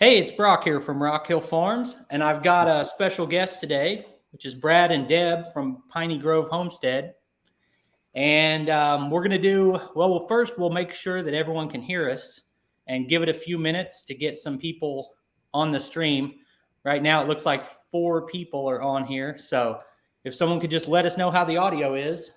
Hey, it's Brock here from Rockhill Farms, and I've got a special guest today, which is Brad and Deb from Piney Grove Homestead. And we're going to first we'll make sure that everyone can hear us and give it a few minutes to get some people on the stream. Right now, it looks like 4 people are on here. So if someone could just let us know how the audio is.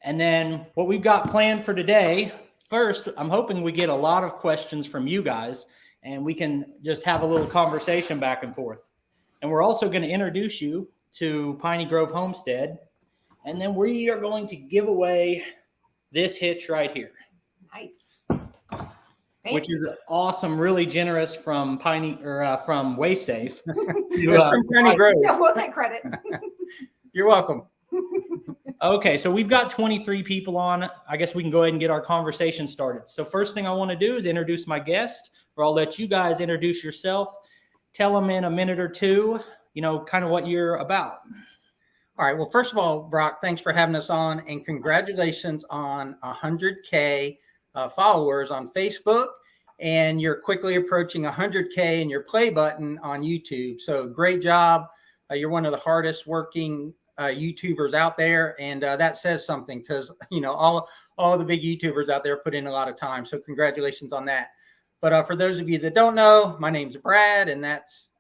And then what we've got planned for today, first, I'm hoping we get a lot of questions from you guys and we can just have a little conversation back and forth. And we're also going to introduce you to Piney Grove Homestead. And then we are going to give away this hitch right here. Nice. Which is awesome, really generous from from WaySafe. From Piney Grove. Yeah, we'll take credit. You're welcome. Okay, so we've got 23 people on. I guess we can go ahead and get our conversation started. So first thing I want to do is introduce my guest, or I'll let you guys introduce yourself. Tell them in a minute or two, kind of what you're about. All right. Well, first of all, Brock, thanks for having us on, and congratulations on 100K followers on Facebook, and you're quickly approaching 100K in your play button on YouTube. So great job. You're one of the hardest working YouTubers out there, and that says something because all the big YouTubers out there put in a lot of time. So congratulations on that. But for those of you that don't know, my name's Brad, and that's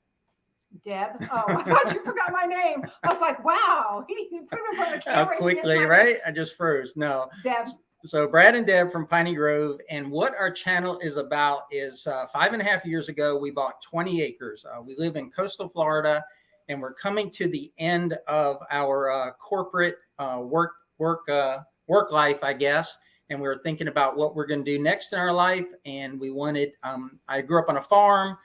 Deb. Oh, I thought you forgot my name. I was like, wow, he put him in front of the camera. quickly, right? I just froze. No, Deb. So Brad and Deb from Piney Grove, and what our channel is about is 5.5 years ago, we bought 20 acres. We live in coastal Florida, and we're coming to the end of our corporate work life, I guess. And we were thinking about what we're going to do next in our life. And we wanted, I grew up on a farm,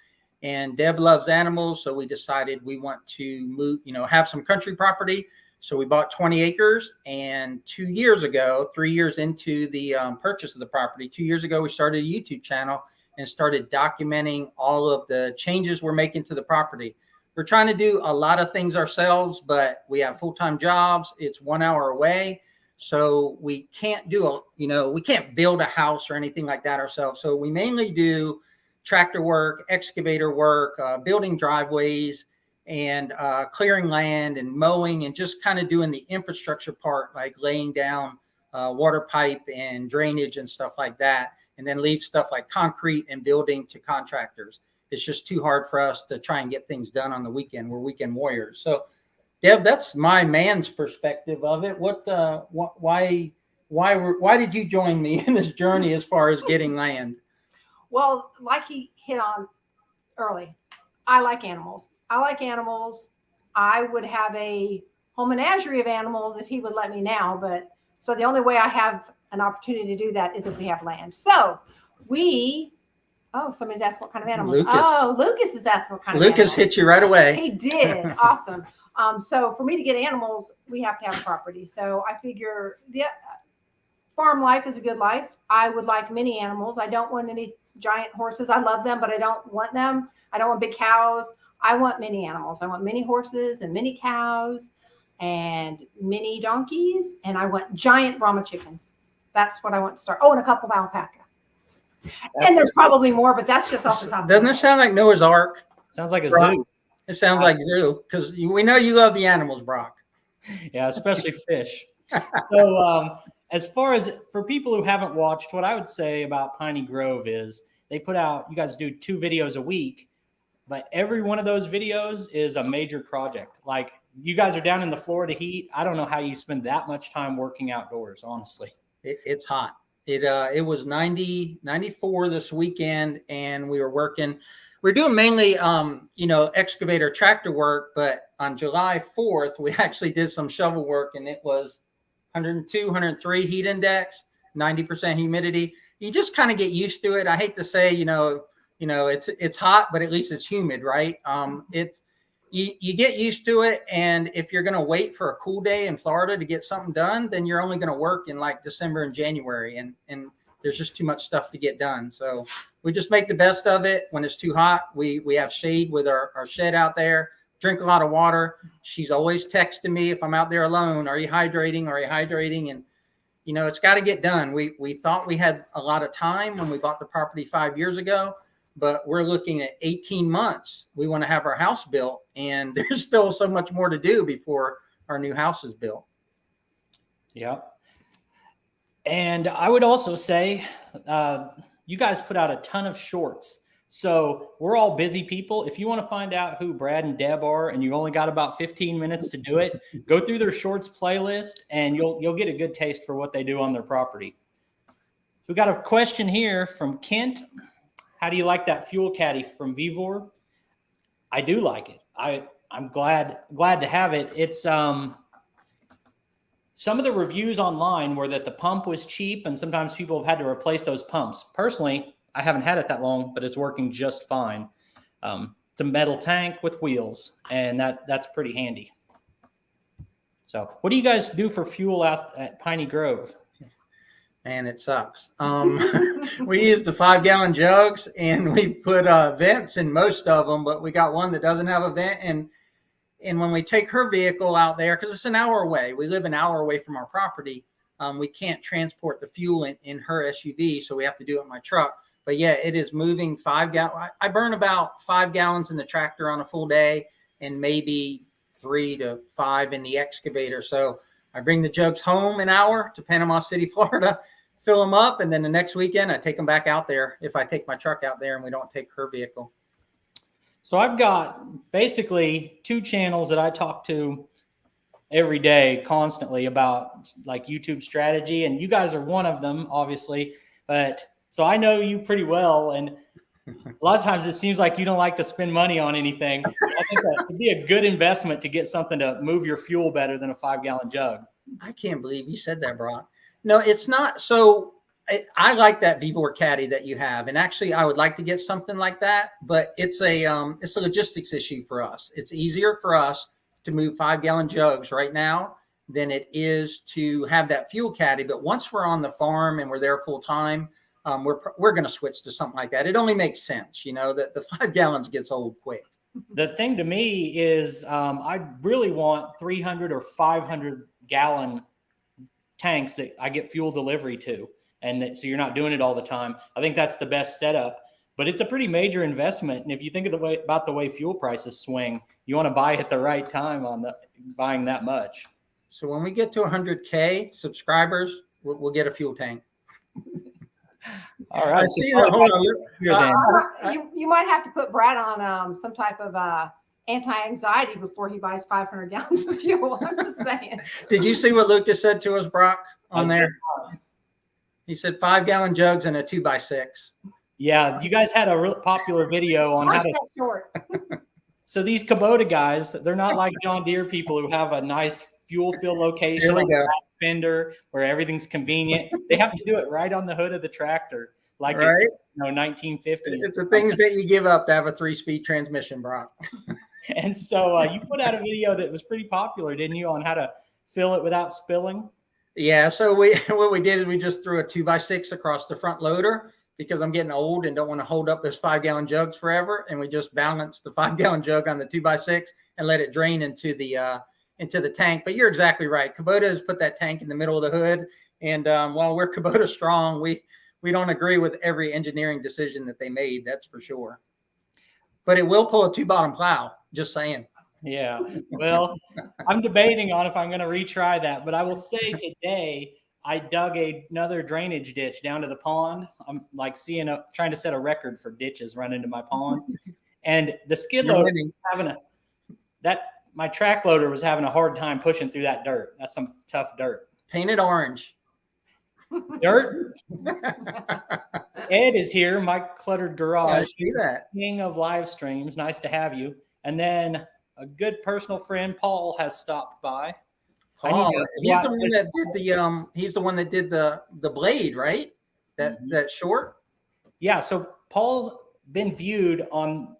and Deb loves animals. So we decided we want to move, have some country property. So we bought 20 acres. And 2 years ago, 3 years into the purchase of the property, 2 years ago, we started a YouTube channel and started documenting all of the changes we're making to the property. We're trying to do a lot of things ourselves, but we have full-time jobs. It's 1 hour away. So we can't we can't build a house or anything like that ourselves. So we mainly do tractor work, excavator work, building driveways, and clearing land and mowing, and just kind of doing the infrastructure part, like laying down water pipe and drainage and stuff like that, and then leave stuff like concrete and building to contractors. It's just too hard for us to try and get things done on the weekend. We're weekend warriors. So Deb, that's my man's perspective of it. Why did you join me in this journey as far as getting land? Well, like he hit on early, I like animals. I would have a whole menagerie of animals if he would let me now. But so the only way I have an opportunity to do that is if we have land. So somebody's asking what kind of animals. Lucas is asking what kind of animals. Lucas hit you right away. He did. Awesome. So for me to get animals, we have to have property. So I figure the farm life is a good life. I would like many animals. I don't want any giant horses. I love them, but I don't want them. I don't want big cows. I want many animals. I want many horses and many cows and many donkeys. And I want giant Brahma chickens. That's what I want to start. Oh, and a couple of alpaca. And there's probably more, but that's just off the top. Doesn't it sound like Noah's Ark? Sounds like a zoo. It sounds like zoo, because we know you love the animals, Brock. Yeah, especially fish. So as far as for people who haven't watched, what I would say about Piney Grove is they put out, you guys do 2 videos a week, but every one of those videos is a major project. Like you guys are down in the Florida heat. I don't know how you spend that much time working outdoors, honestly. It's hot. It was 94 this weekend, and we were working. We're doing mainly, excavator tractor work, but on July 4th, we actually did some shovel work, and it was 102, 103 heat index, 90% humidity. You just kind of get used to it. I hate to say, it's hot, but at least it's humid, right? You get used to it. And if you're going to wait for a cool day in Florida to get something done, then you're only going to work in like December and January. And there's just too much stuff to get done. So we just make the best of it. When it's too hot, we have shade with our shed out there, drink a lot of water. She's always texting me if I'm out there alone. Are you hydrating? Are you hydrating? And, it's got to get done. We thought we had a lot of time when we bought the property 5 years ago, but we're looking at 18 months. We want to have our house built, and there's still so much more to do before our new house is built. Yep. And I would also say, you guys put out a ton of shorts. So we're all busy people. If you want to find out who Brad and Deb are, and you've only got about 15 minutes to do it, go through their shorts playlist, and you'll get a good taste for what they do on their property. So we got a question here from Kent. How do you like that fuel caddy from Vevor? I do like it. I'm glad to have it. It's some of the reviews online were that the pump was cheap, and sometimes people have had to replace those pumps. Personally, I haven't had it that long, but it's working just fine. It's a metal tank with wheels, and that's pretty handy. So what do you guys do for fuel out at Piney Grove? Man, it sucks. We use the 5-gallon jugs, and we put vents in most of them, but we got one that doesn't have a vent. And when we take her vehicle out there, because it's an hour away, we live an hour away from our property, we can't transport the fuel in her SUV, so we have to do it in my truck. But yeah, it is moving 5 gallons. I burn about 5 gallons in the tractor on a full day, and maybe 3 to 5 in the excavator. So I bring the jugs home an hour to Panama City, Florida, fill them up, and then the next weekend I take them back out there if I take my truck out there and we don't take her vehicle. So I've got basically 2 channels that I talk to every day constantly about like YouTube strategy, and you guys are one of them, obviously. But so I know you pretty well, and a lot of times it seems like you don't like to spend money on anything. I think that would be a good investment to get something to move your fuel better than a 5-gallon jug. I can't believe you said that, Brock. No, it's not. So I like that Vevor caddy that you have, and actually I would like to get something like that, but it's a logistics issue for us. It's easier for us to move 5-gallon jugs right now than it is to have that fuel caddy. But once we're on the farm and we're there full time, we're going to switch to something like that. It only makes sense, that the 5 gallons gets old quick. The thing to me is I really want 300 or 500 gallon tanks that I get fuel delivery to. And so you're not doing it all the time. I think that's the best setup, but it's a pretty major investment. And if you think of about the way fuel prices swing, you want to buy at the right time on buying that much. So when we get to 100K subscribers, we'll get a fuel tank. All right. I see that. Hold on. You might have to put Brad on some type of anti-anxiety before he buys 500 gallons of fuel. I'm just saying. Did you see what Lucas said to us, Brock, on there? He said 5-gallon jugs and a 2x6. Yeah, you guys had a real popular video on how to. Short. So these Kubota guys, they're not like John Deere people who have a nice fuel fill location on the fender where everything's convenient. They have to do it right on the hood of the tractor, like right? 1950s. It's the things that you give up to have a 3-speed transmission, Brock. And so you put out a video that was pretty popular, didn't you, on how to fill it without spilling? Yeah. So what we did is we just threw a 2x6 across the front loader because I'm getting old and don't want to hold up those 5-gallon jugs forever. And we just balanced the 5-gallon jug on the 2x6 and let it drain into the tank. But you're exactly right. Kubota has put that tank in the middle of the hood. And while we're Kubota strong, we don't agree with every engineering decision that they made. That's for sure. But it will pull a 2-bottom plow. Just saying. Yeah. Well, I'm debating on if I'm going to retry that, but I will say today I dug another drainage ditch down to the pond. I'm like trying to set a record for ditches running to my pond, and the skid loader my track loader was having a hard time pushing through that dirt. That's some tough dirt. Paint it orange. Dirt. Ed is here. My cluttered garage. Yeah, I see that. King of live streams. Nice to have you. And then a good personal friend, Paul, has stopped by. Paul, he's the one that did the blade, right? That short. Yeah. So Paul's been viewed on.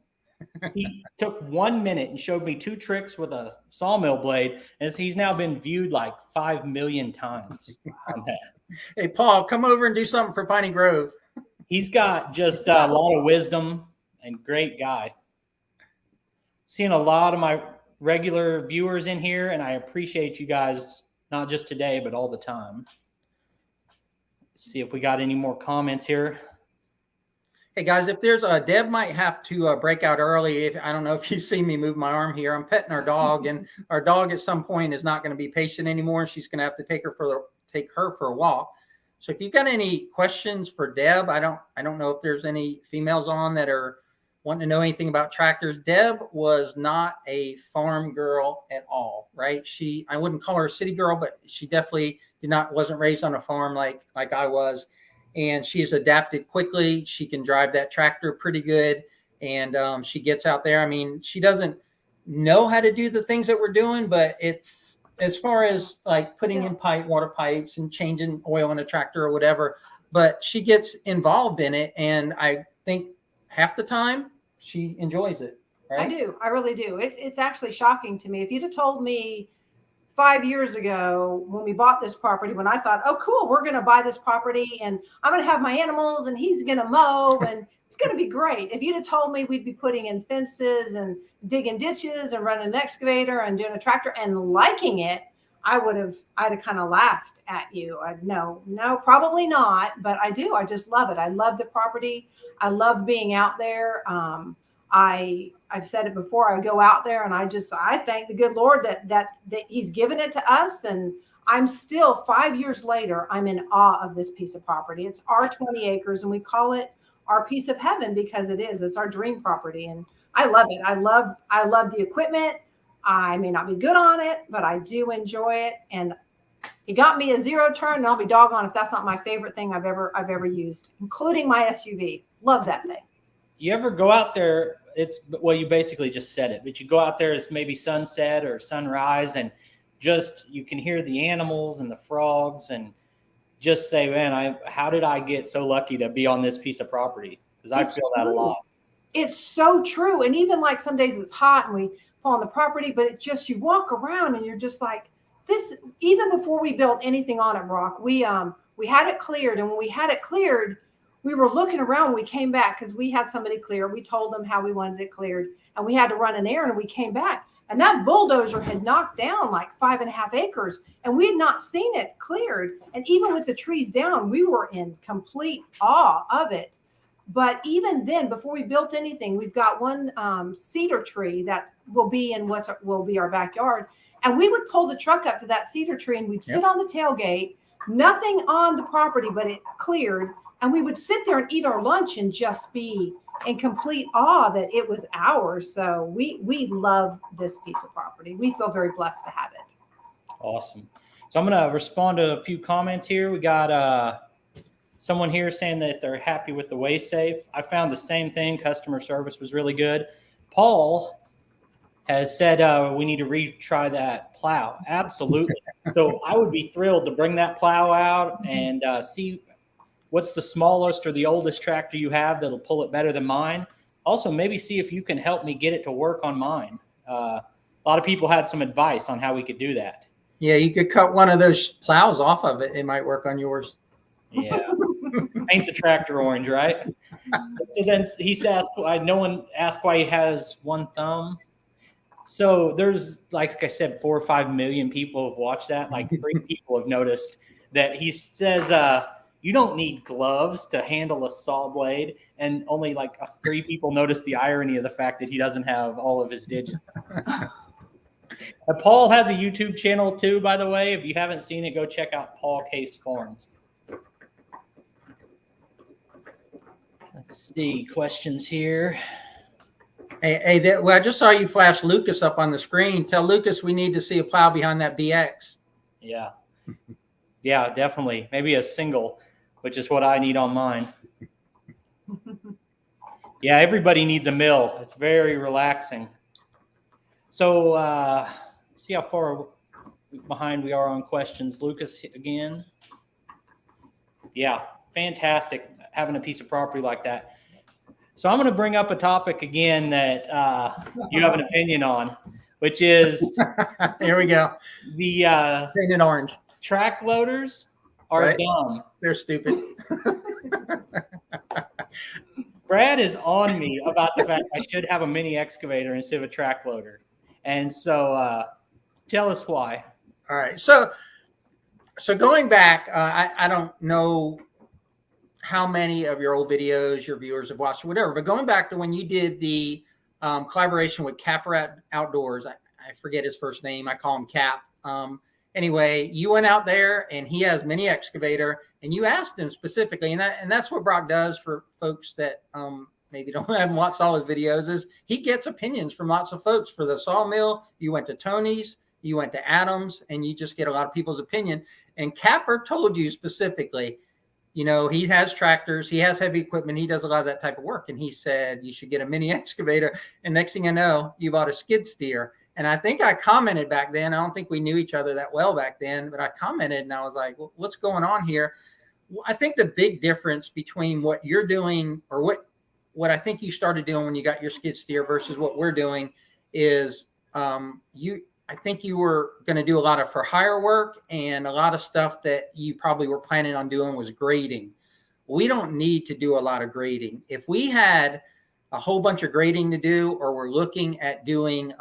He took 1 minute and showed me 2 tricks with a sawmill blade, and he's now been viewed like 5 million times on that. Hey, Paul, come over and do something for Piney Grove. He's got just a lot of wisdom and great guy. Seeing a lot of my regular viewers in here, and I appreciate you guys, not just today, but all the time. Let's see if we got any more comments here. Hey guys, if there's a Deb might have to break out early. If I don't know if you see me move my arm here, I'm petting our dog, and our dog at some point is not going to be patient anymore. She's going to have to take her for a walk. So if you've got any questions for Deb, I don't know if there's any females on that are wanting to know anything about tractors. Deb was not a farm girl at all, right? I wouldn't call her a city girl, but she definitely wasn't raised on a farm like I was. And she has adapted quickly. She can drive that tractor pretty good. And she gets out there. I mean, she doesn't know how to do the things that we're doing, but it's as far as like putting in water pipes and changing oil in a tractor or whatever, but she gets involved in it. And I think half the time she enjoys it. Right? I do. I really do. It's actually shocking to me. If you'd have told me 5 years ago when we bought this property, when I thought, oh, cool, we're going to buy this property and I'm going to have my animals and he's going to mow and it's going to be great. If you'd have told me we'd be putting in fences and digging ditches and running an excavator and doing a tractor and liking it, I'd have kind of laughed at you. No, probably not. But I do. I just love it. I love the property. I love being out there. I've said it before. I go out there and I thank the good Lord that he's given it to us. And I'm still 5 years later, I'm in awe of this piece of property. It's our 20 acres and we call it our piece of heaven because it's our dream property. And I love it. I love the equipment. I may not be good on it, but I do enjoy it. And he got me a zero turn and I'll be doggone if that's not my favorite thing I've ever used, including my SUV. Love that thing. You ever go out there? You basically just said it, but you go out there, it's maybe sunset or sunrise, and just you can hear the animals and the frogs and just say, man, how did I get so lucky to be on this piece of property? Because I feel that a lot. It's so true. And even like some days it's hot and we pull on the property, but it just, you walk around and you're just like this. Even before we built anything on it, Rock, we had it cleared. And when we had it cleared, we were looking around when we came back because we had somebody clear. We told them how we wanted it cleared and we had to run an errand and we came back and that bulldozer had knocked down like 5.5 acres and we had not seen it cleared. And even with the trees down, we were in complete awe of it. But even then, before we built anything, we've got one cedar tree that will be in what will be our backyard. And we would pull the truck up to that cedar tree and we'd sit on the tailgate, nothing on the property, but it cleared. And we would sit there and eat our lunch and just be in complete awe that it was ours. So we love this piece of property. We feel very blessed to have it. Awesome. So I'm going to respond to a few comments here. We got someone here saying that they're happy with the weigh safe. I found the same thing. Customer service was really good. Paul has said we need to retry that plow. Absolutely. So I would be thrilled to bring that plow out and see what's the smallest or the oldest tractor you have that'll pull it better than mine. Also, maybe see if you can help me get it to work on mine. A lot of people had some advice on how we could do that. Yeah, you could cut one of those plows off of it. It might work on yours. Yeah. Paint the tractor orange, right? So then he says, no one asked why he has one thumb. So there's, like I said, 4 or 5 million people have watched that. Like 3 people have noticed that he says, you don't need gloves to handle a saw blade. And only like 3 people notice the irony of the fact that he doesn't have all of his digits. Paul has a YouTube channel too, by the way. If you haven't seen it, go check out Paul Case Farms. Let's see, questions here. Hey, I just saw you flash Lucas up on the screen. Tell Lucas we need to see a plow behind that BX. Yeah. Yeah, definitely. Maybe a single, which is what I need on mine. Yeah, everybody needs a mill. It's very relaxing. So see how far behind we are on questions. Lucas again. Yeah, fantastic having a piece of property like that. So I'm going to bring up a topic again that you have an opinion on, which is here we go. The painted orange track loaders are dumb. They're stupid. Brad is on me about the fact I should have a mini excavator instead of a track loader. And so tell us why. All right. So going back, I don't know. how many of your old videos your viewers have watched or whatever, but going back to when you did the collaboration with Capper Outdoors, I forget his first name. I call him Cap. Anyway, you went out there and he has mini excavator and you asked him specifically, and that's what Brock does for folks that maybe haven't watched all his videos, is he gets opinions from lots of folks. For the sawmill, you went to Tony's, you went to Adams, and you just get a lot of people's opinion. And Capper told you specifically, you know, he has tractors, he has heavy equipment, he does a lot of that type of work. And he said, you should get a mini excavator. And next thing I know, you bought a skid steer. And I think I commented back then, I don't think we knew each other that well back then, but I commented and I was like, well, what's going on here? Well, I think the big difference between what you're doing, or what I think you started doing when you got your skid steer versus what we're doing is I think you were going to do a lot of for hire work, and a lot of stuff that you probably were planning on doing was grading. We don't need to do a lot of grading. If we had a whole bunch of grading to do, or we're looking at doing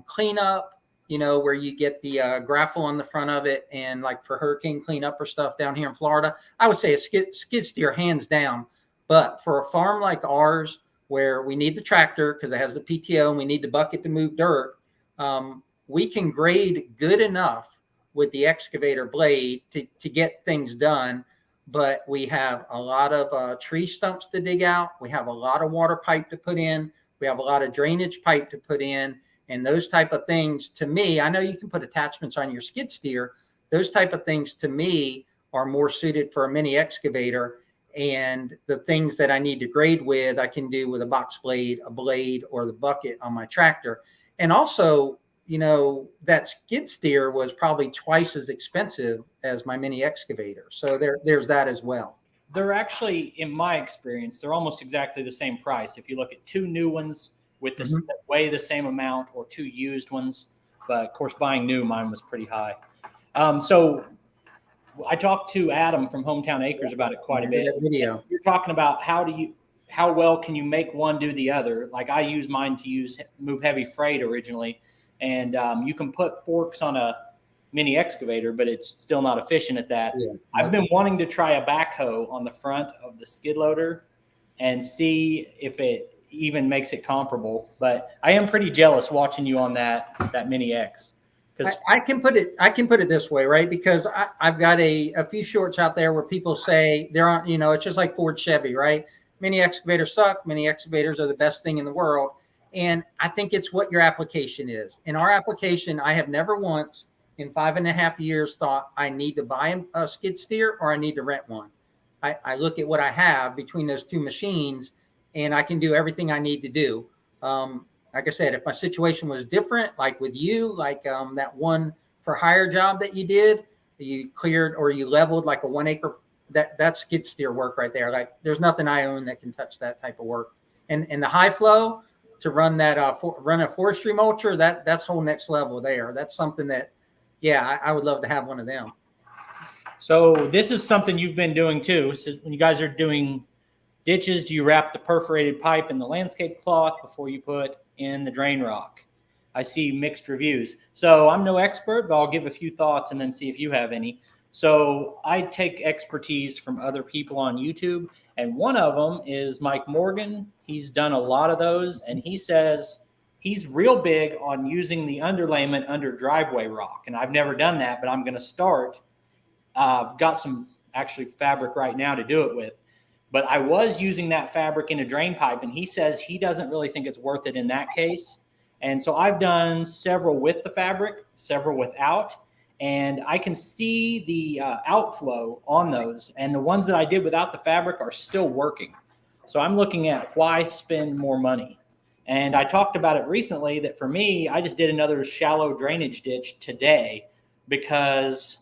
cleanup, you know, where you get the grapple on the front of it, and like for hurricane cleanup or stuff down here in Florida, I would say a skid steer hands down. But for a farm like ours, where we need the tractor because it has the PTO and we need the bucket to move dirt, we can grade good enough with the excavator blade to get things done. But we have a lot of tree stumps to dig out. We have a lot of water pipe to put in. We have a lot of drainage pipe to put in. And those type of things, to me, I know you can put attachments on your skid steer. Those type of things, to me, are more suited for a mini excavator. And the things that I need to grade with, I can do with a box blade, a blade, or the bucket on my tractor. And also, you know, that skid steer was probably twice as expensive as my mini excavator. So there's that as well. They're actually, in my experience, they're almost exactly the same price. If you look at two new ones with the weigh the same amount, or two used ones, but of course, buying new, mine was pretty high. So I talked to Adam from Hometown Acres about it quite a bit. Video. You're talking about how well can you make one do the other? Like I use mine to move heavy freight originally. And you can put forks on a mini excavator, but it's still not efficient at that. Yeah. I've been wanting to try a backhoe on the front of the skid loader and see if it even makes it comparable. But I am pretty jealous watching you on that mini X. I can put it this way, right? Because I've got a few shorts out there where people say they're on, you know, it's just like Ford Chevy, right? Mini excavators suck. Mini excavators are the best thing in the world. And I think it's what your application is. In our application, I have never once in 5.5 years thought I need to buy a skid steer or I need to rent one. I look at what I have between those two machines, and I can do everything I need to do. Like I said, if my situation was different, like with you, like that one for hire job that you did, you cleared or you leveled like a 1 acre, that's skid steer work right there. Like there's nothing I own that can touch that type of work. And the high flow, to run that run a forestry mulcher, that's whole next level there. That's something that, yeah, I would love to have one of them. So this is something you've been doing too. So when you guys are doing ditches, do you wrap the perforated pipe in the landscape cloth before you put in the drain rock? I see mixed reviews. So I'm no expert, but I'll give a few thoughts and then see if you have any. So I take expertise from other people on YouTube, and one of them is Mike Morgan. He's done a lot of those, and he says he's real big on using the underlayment under driveway rock. And I've never done that, but I'm going to start. I've got some actually fabric right now to do it with, but I was using that fabric in a drain pipe, and he says he doesn't really think it's worth it in that case. And so I've done several with the fabric, several without. And I can see the outflow on those. And the ones that I did without the fabric are still working. So I'm looking at why spend more money. And I talked about it recently that for me, I just did another shallow drainage ditch today because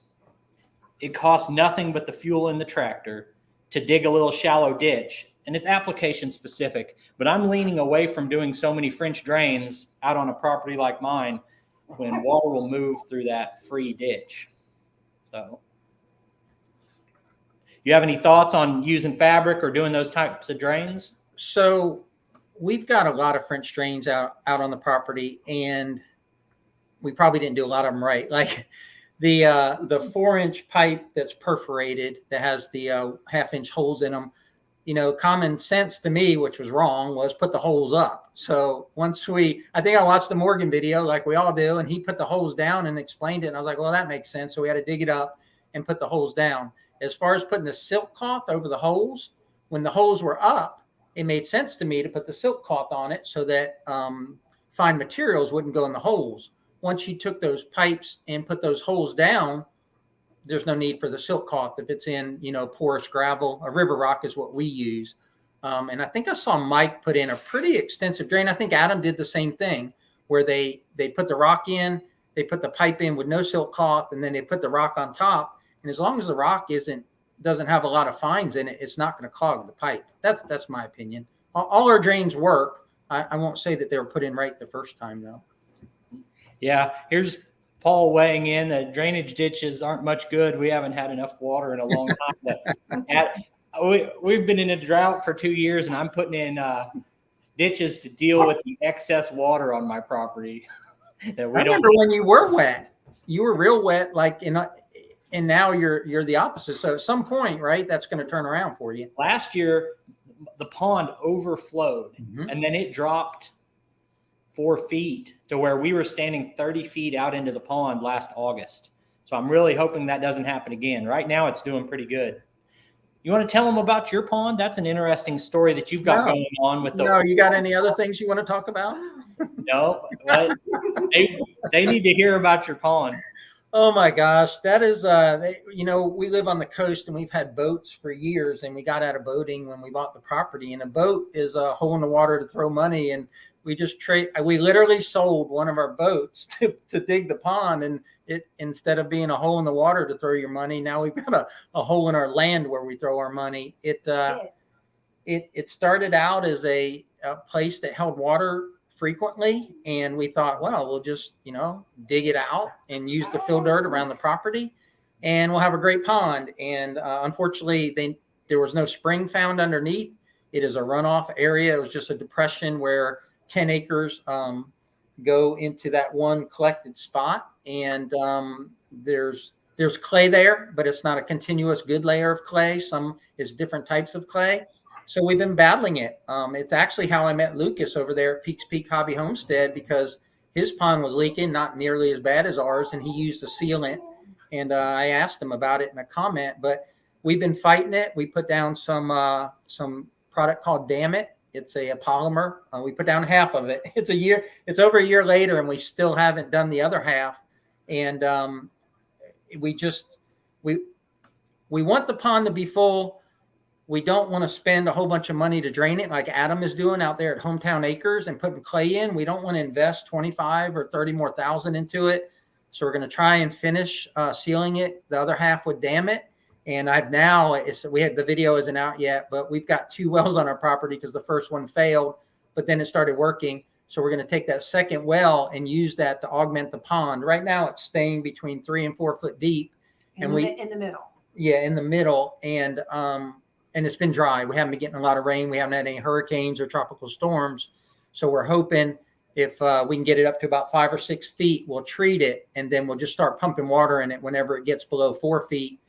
it costs nothing but the fuel in the tractor to dig a little shallow ditch. And it's application specific. But I'm leaning away from doing so many French drains out on a property like mine when water will move through that free ditch. So you have any thoughts on using fabric or doing those types of drains? So we've got a lot of French drains out on the property, and we probably didn't do a lot of them right. Like the 4-inch pipe that's perforated that has the 1/2-inch holes in them. common sense to me, which was wrong, was put the holes up. So once I think I watched the Morgan video like we all do, and he put the holes down and explained it. And I was like, well, that makes sense. So we had to dig it up and put the holes down. As far as putting the silk cloth over the holes, when the holes were up, it made sense to me to put the silk cloth on it so that fine materials wouldn't go in the holes. Once you took those pipes and put those holes down, there's no need for the silk cloth if it's in, porous gravel. A river rock is what we use. And I think I saw Mike put in a pretty extensive drain. I think Adam did the same thing where they put the rock in, they put the pipe in with no silk cloth, and then they put the rock on top. And as long as the rock doesn't have a lot of fines in it, it's not going to clog the pipe. That's my opinion. All our drains work. I won't say that they were put in right the first time though. Yeah, here's Paul weighing in. The drainage ditches aren't much good. We haven't had enough water in a long time. We've been in a drought for 2 years, and I'm putting in ditches to deal with the excess water on my property. I remember when you were wet. You were real wet, and now you're the opposite. So at some point, right, that's going to turn around for you. Last year, the pond overflowed, and then it dropped 4 feet to where we were standing 30 feet out into the pond last August. So I'm really hoping that doesn't happen again. Right now, it's doing pretty good. You want to tell them about your pond? That's an interesting story that you've got going on with the. No, you got any other things you want to talk about? No, they need to hear about your pond. Oh my gosh, that is we live on the coast and we've had boats for years, and we got out of boating when we bought the property. And a boat is a hole in the water to throw money, and we literally sold one of our boats to dig the pond, and it, instead of being a hole in the water to throw your money, now we've got a hole in our land where we throw our money. It started out as a place that held water frequently, and we thought, well, we'll just dig it out and use the fill dirt around the property, and we'll have a great pond. And unfortunately, there was no spring found underneath. It is a runoff area. It was just a depression where 10 acres go into that one collected spot, and there's clay there, but it's not a continuous good layer of clay. Some is different types of clay. So we've been battling it. It's actually how I met Lucas over there at Peaks Peak Hobby Homestead, because his pond was leaking, not nearly as bad as ours, and he used a sealant. And I asked him about it in a comment, but we've been fighting it. We put down some product called Damn It. It's a polymer. We put down half of it. It's over a year later, and we still haven't done the other half. And we want the pond to be full. We don't want to spend a whole bunch of money to drain it like Adam is doing out there at Hometown Acres and putting clay in. We don't want to invest 25 or 30 more thousand into it. So we're going to try and finish sealing it. The other half with Damn It. And the video isn't out yet, but we've got 2 wells on our property because the first one failed, but then it started working. So we're going to take that second well and use that to augment the pond. Right now it's staying between 3 and 4 foot deep. In the middle. Yeah, in the middle. And it's been dry. We haven't been getting a lot of rain. We haven't had any hurricanes or tropical storms. So we're hoping if we can get it up to about 5 or 6 feet, we'll treat it, and then we'll just start pumping water in it whenever it gets below 4 feet,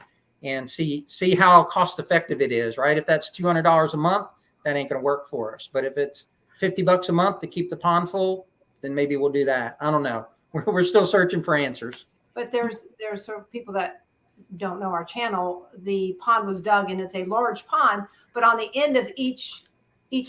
and see how cost effective it is, right? If that's $200 a month, that ain't going to work for us. But if it's $50 a month to keep the pond full, then maybe we'll do that. I don't know. We're still searching for answers. But there's sort of people that don't know our channel. The pond was dug, and it's a large pond, but on the end of each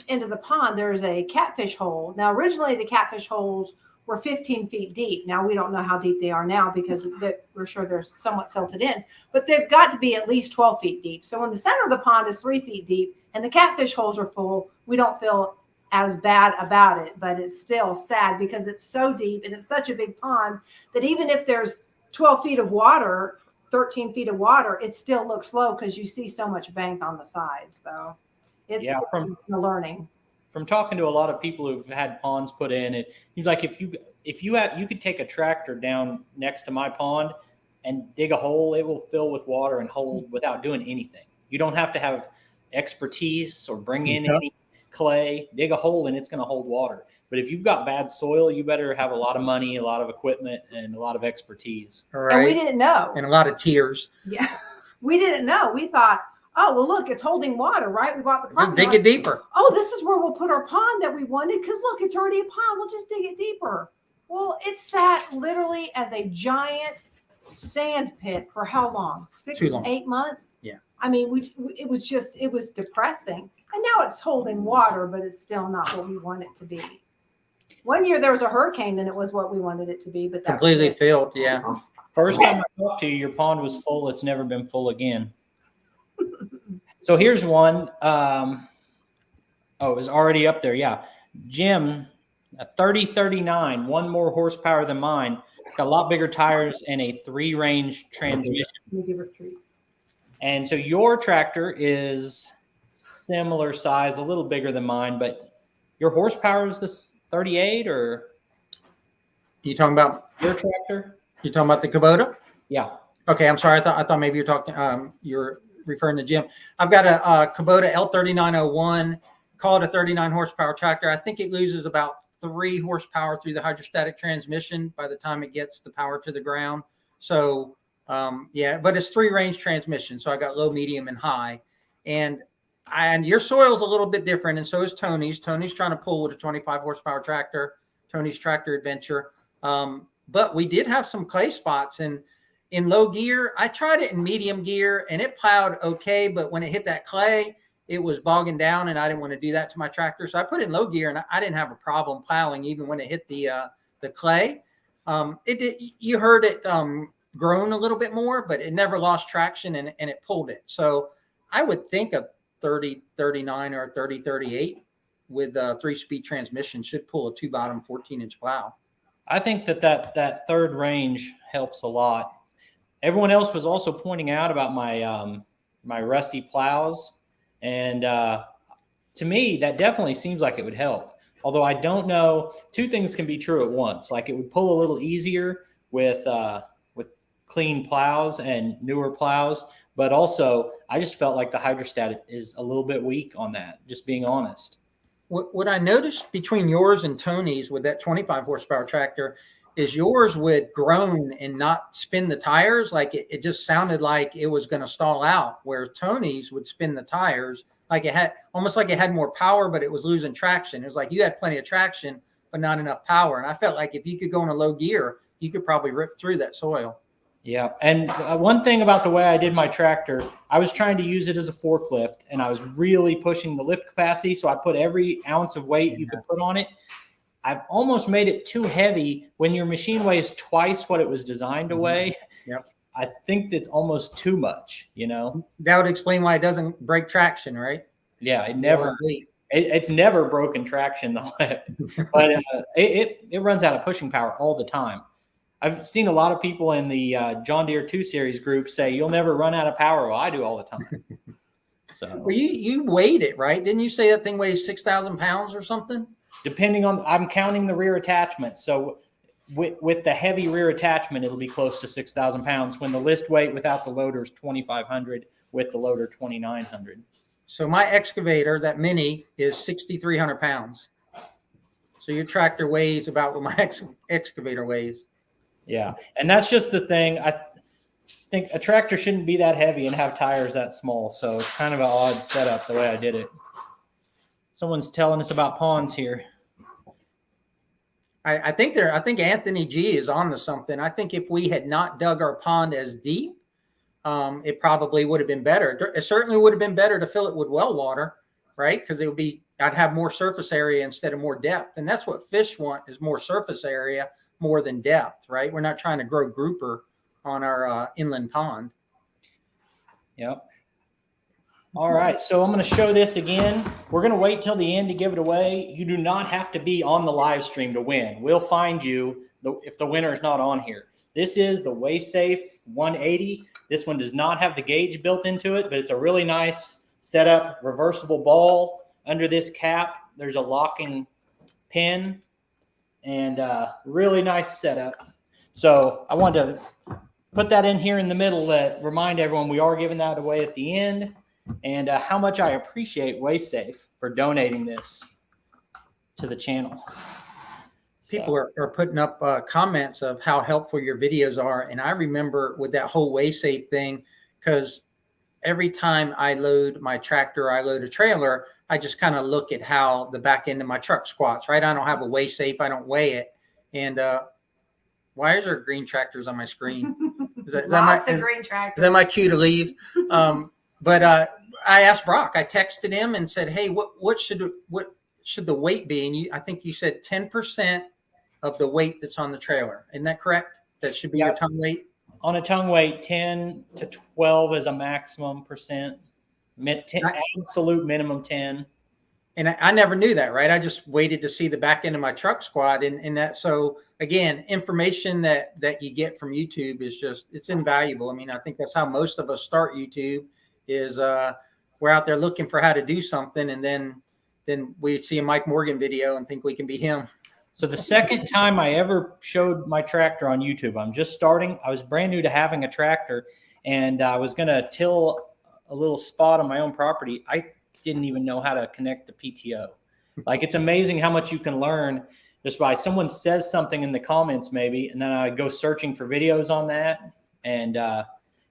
end of the pond, there's a catfish hole. Now, originally the catfish holes were 15 feet deep. Now, we don't know how deep they are now because we're sure they're somewhat silted in, but they've got to be at least 12 feet deep. So when the center of the pond is 3 feet deep and the catfish holes are full, we don't feel as bad about it, but it's still sad because it's so deep and it's such a big pond that even if there's 12 feet of water, 13 feet of water, it still looks low because you see so much bank on the side. So it's from learning. From talking to a lot of people who've had ponds put in, it like if you could take a tractor down next to my pond and dig a hole, it will fill with water and hold without doing anything. You don't have to have expertise or bring in any clay. Dig a hole and it's going to hold water. But if you've got bad soil, you better have a lot of money, a lot of equipment, and a lot of expertise. Right. And we didn't know. And a lot of tears. Yeah. We didn't know. We thought, oh, well, look, it's holding water, right? We bought the Just pump. dig it deeper. Oh, this is where we'll put our pond that we wanted because look, it's already a pond. We'll just dig it deeper. Well, it sat literally as a giant sand pit for how long? Too long. 8 months? Yeah. I mean, it was depressing. And now it's holding water, but it's still not what we want it to be. One year there was a hurricane and it was what we wanted it to be, but that Completely was it. filled. Yeah. First time I talked to you, your pond was full. It's never been full again. So here's one. Oh, it was already up there. Yeah. Jim, a 3039, one more horsepower than mine. It's got a lot bigger tires and a 3-range transmission. Let me give her a treat. And so your tractor is similar size, a little bigger than mine, but your horsepower is this 38 or You talking about your tractor? you talking about the Kubota? Yeah. Okay, I'm sorry. I thought maybe you're talking. You're referring to Jim. I've got a Kubota L3901. Call it a 39 horsepower tractor. I think it loses about 3 horsepower through the hydrostatic transmission by the time it gets the power to the ground. So yeah, but it's 3-range transmission. So I got low, medium, and high. And your soil's a little bit different, and so is Tony's. Tony's trying to pull with a 25 horsepower tractor. Tony's Tractor Adventure. But we did have some clay spots, and in low gear, I tried it in medium gear, and it plowed okay. But when it hit that clay, it was bogging down, and I didn't want to do that to my tractor. So I put it in low gear, and I didn't have a problem plowing even when it hit the clay. It did. You heard it groan a little bit more, but it never lost traction, and it pulled it. So I would think a 3039 or a 3038 with a 3-speed transmission should pull a 2-bottom 14-inch plow. I think that third range helps a lot. Everyone else was also pointing out about my my rusty plows, and to me, that definitely seems like it would help. Although I don't know, 2 things can be true at once. Like it would pull a little easier with clean plows and newer plows, but also I just felt like the hydrostat is a little bit weak on that. Just being honest. What I noticed between yours and Tony's with that 25 horsepower tractor is yours would groan and not spin the tires. Like it just sounded like it was going to stall out, where Tony's would spin the tires like it had almost like it had more power, but it was losing traction. It was like you had plenty of traction, but not enough power. And I felt like if you could go in a low gear, you could probably rip through that soil. Yeah. And one thing about the way I did my tractor, I was trying to use it as a forklift, and I was really pushing the lift capacity. So I put every ounce of weight you could put on it. I've almost made it too heavy. When your machine weighs twice what it was designed to weigh, Yep. I think it's almost too much, you know? That would explain why it doesn't break traction, right? Yeah, it's never broken traction though. But it runs out of pushing power all the time. I've seen a lot of people in the John Deere 2 Series group say you'll never run out of power. Well, I do all the time. So Well, you weighed it, right? Didn't you say that thing weighs 6,000 pounds or something? depending on, I'm counting the rear attachment. So with the heavy rear attachment, it'll be close to 6,000 pounds. When the list weight without the loader is 2,500, with the loader 2,900. So my excavator, that mini, is 6,300 pounds. So your tractor weighs about what my excavator weighs. Yeah, and that's just the thing. I think a tractor shouldn't be that heavy and have tires that small. So it's kind of an odd setup the way I did it. Someone's telling us about ponds here. I think Anthony G is on to something. I think if we had not dug our pond as deep, it probably would have been better. It certainly would have been better to fill it with well water, right? Because I'd have more surface area instead of more depth. And that's what fish want, is more surface area more than depth, right? We're not trying to grow grouper on our inland pond. Yep. All right, so I'm going to show this again. We're going to wait till the end to give it away. You do not have to be on the live stream to win. We'll find you if the winner is not on here. This is the WaySafe 180. This one does not have the gauge built into it, but it's a really nice setup. Reversible ball under this cap. There's a locking pin, and really nice setup. So I wanted to put that in here in the middle to remind everyone we are giving that away at the end, and how much I appreciate WaySafe for donating this to the channel. People are putting up comments of how helpful your videos are. And I remember with that whole WaySafe thing, because every time I load my tractor, I load a trailer, I just kind of look at how the back end of my truck squats, right? I don't have a weigh safe. I don't weigh it. And why is there green tractors on my screen? Lots of green tractors. Is that my cue to leave? But I asked Brock, I texted him and said, hey, what should the weight be? And I think you said 10% of the weight that's on the trailer. Isn't that correct? That should be your tongue weight? On a tongue weight, 10 to 12 is a maximum percent. Absolute minimum 10. And I never knew that, right? I just waited to see the back end of my truck squat. And that, so again, information that you get from YouTube is just, it's invaluable. I mean, I think that's how most of us start YouTube is we're out there looking for how to do something. And then we see a Mike Morgan video and think we can be him. So the second time I ever showed my tractor on YouTube, I'm just starting. I was brand new to having a tractor, and I was going to till a little spot on my own property. I didn't even know how to connect the PTO. Like, it's amazing how much you can learn just by someone says something in the comments maybe, and then I go searching for videos on that. And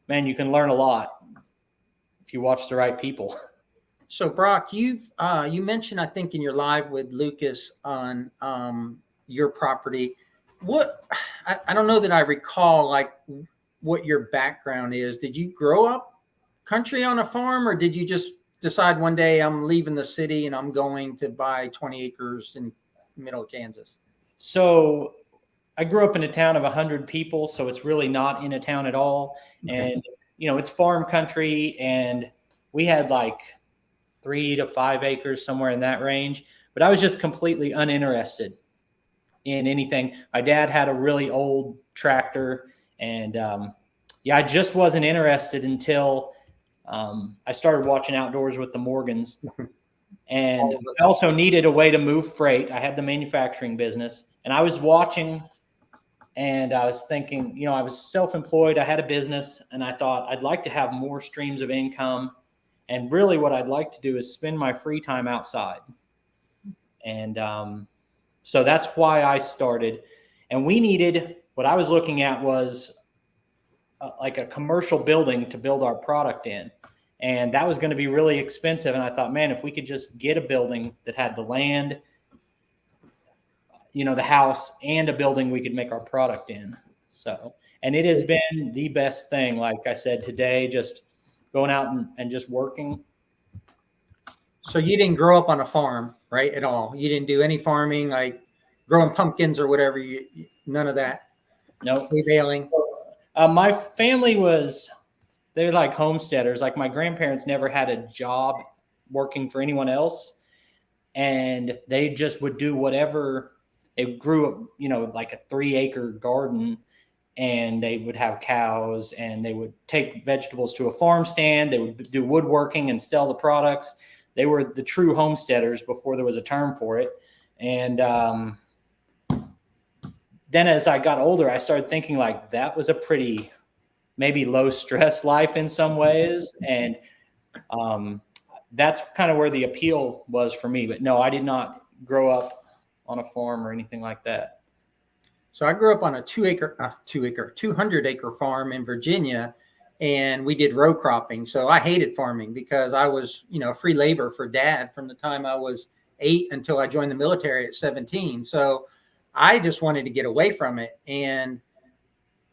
man, you can learn a lot if you watch the right people. So Brock, you mentioned, I think in your live with Lucas on your property, I don't know that I recall like what your background is. Did you grow up country on a farm, or did you just decide one day I'm leaving the city and I'm going to buy 20 acres in the middle of Kansas? So I grew up in a town of 100 people, so it's really not in a town at all. Okay. And, it's farm country, and we had like 3 to 5 acres, somewhere in that range. But I was just completely uninterested in anything. My dad had a really old tractor, and I just wasn't interested until I started watching Outdoors with the Morgans. And I also needed a way to move freight. I had the manufacturing business, and I was watching, and I was thinking, I was self-employed. I had a business, and I thought I'd like to have more streams of income. And really what I'd like to do is spend my free time outside. And so that's why I started. And what I was looking at was like a commercial building to build our product in. And that was going to be really expensive. And I thought, man, if we could just get a building that had the land, the house, and a building we could make our product in. So, and it has been the best thing. Like I said, today, just going out and just working. So you didn't grow up on a farm, right, at all? You didn't do any farming, like growing pumpkins or whatever? None of that? No. Baling? My family they're like homesteaders. Like, my grandparents never had a job working for anyone else. And they just would do whatever. They grew up, like a 3-acre garden. And they would have cows, and they would take vegetables to a farm stand. They would do woodworking and sell the products. They were the true homesteaders before there was a term for it. And then as I got older, I started thinking like that was a pretty maybe low stress life in some ways. And that's kind of where the appeal was for me. But no, I did not grow up on a farm or anything like that. So I grew up on a 200-acre farm in Virginia, and we did row cropping. So I hated farming because I was, free labor for Dad from the time I was 8 until I joined the military at 17. So I just wanted to get away from it, and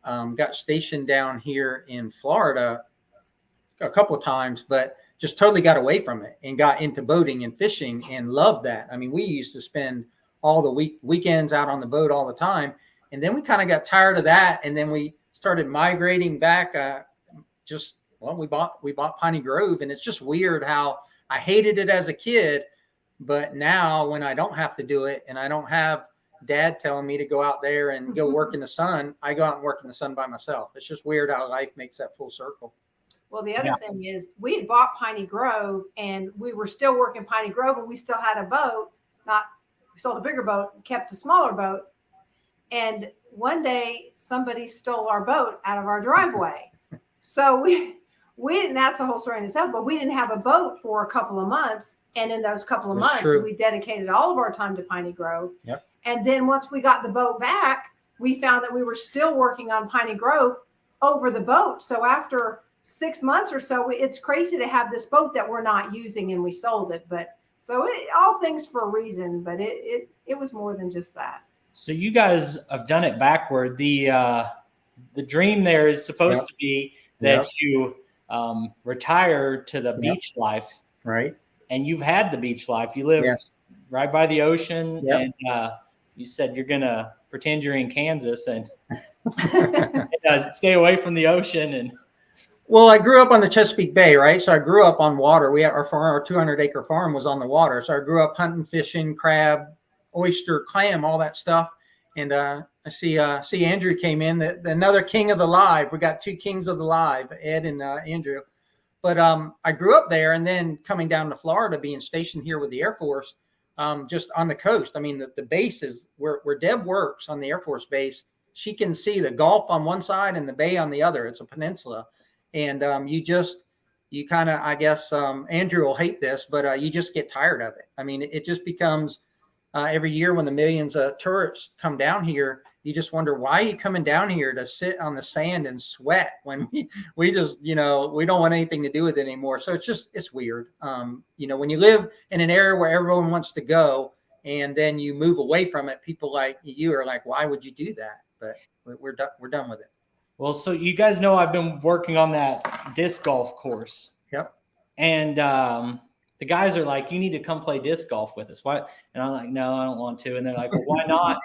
got stationed down here in Florida a couple of times, but just totally got away from it and got into boating and fishing and loved that. I mean, we used to spend all the weekends out on the boat all the time. And then we kind of got tired of that. And then we started migrating back. We bought Piney Grove, and it's just weird how I hated it as a kid. But now when I don't have to do it, and I don't have Dad telling me to go out there and go work in the sun, I go out and work in the sun by myself. It's just weird how life makes that full circle. Well, the other thing is we had bought Piney Grove, and we were still working Piney Grove, and we still had a boat. We sold a bigger boat, kept a smaller boat. And one day somebody stole our boat out of our driveway. So we didn't, that's a whole story in itself, but we didn't have a boat for a couple of months. And in those couple of months, we dedicated all of our time to Piney Grove. Yep. And then once we got the boat back, we found that we were still working on Piney Grove over the boat. So after 6 months or so, it's crazy to have this boat that we're not using, and we sold it. But so all things for a reason, but it was more than just that. So you guys have done it backward. The dream there is supposed to be that you retire to the beach life. Right. And you've had the beach life. You live right by the ocean, and you said you're going to pretend you're in Kansas and stay away from the ocean. And well, I grew up on the Chesapeake Bay, right? So I grew up on water. We had our farm, our 200-acre farm was on the water. So I grew up hunting, fishing, crab, oyster, clam, all that stuff. And I see Andrew came in, another king of the live. We got two kings of the live, Ed and Andrew. But I grew up there, and then coming down to Florida, being stationed here with the Air Force, just on the coast. I mean, the base is where Deb works on the Air Force base. She can see the Gulf on one side and the bay on the other. It's a peninsula. And you kind of, I guess, Andrew will hate this, but you just get tired of it. I mean, it just becomes every year when the millions of tourists come down here, you just wonder, why are you coming down here to sit on the sand and sweat when we just, we don't want anything to do with it anymore. So it's weird. When you live in an area where everyone wants to go and then you move away from it, people like you are like, why would you do that? But we're done with it. Well, so you guys know I've been working on that disc golf course. Yep. And the guys are like, you need to come play disc golf with us. Why? And I'm like, no, I don't want to. And they're like, well, why not?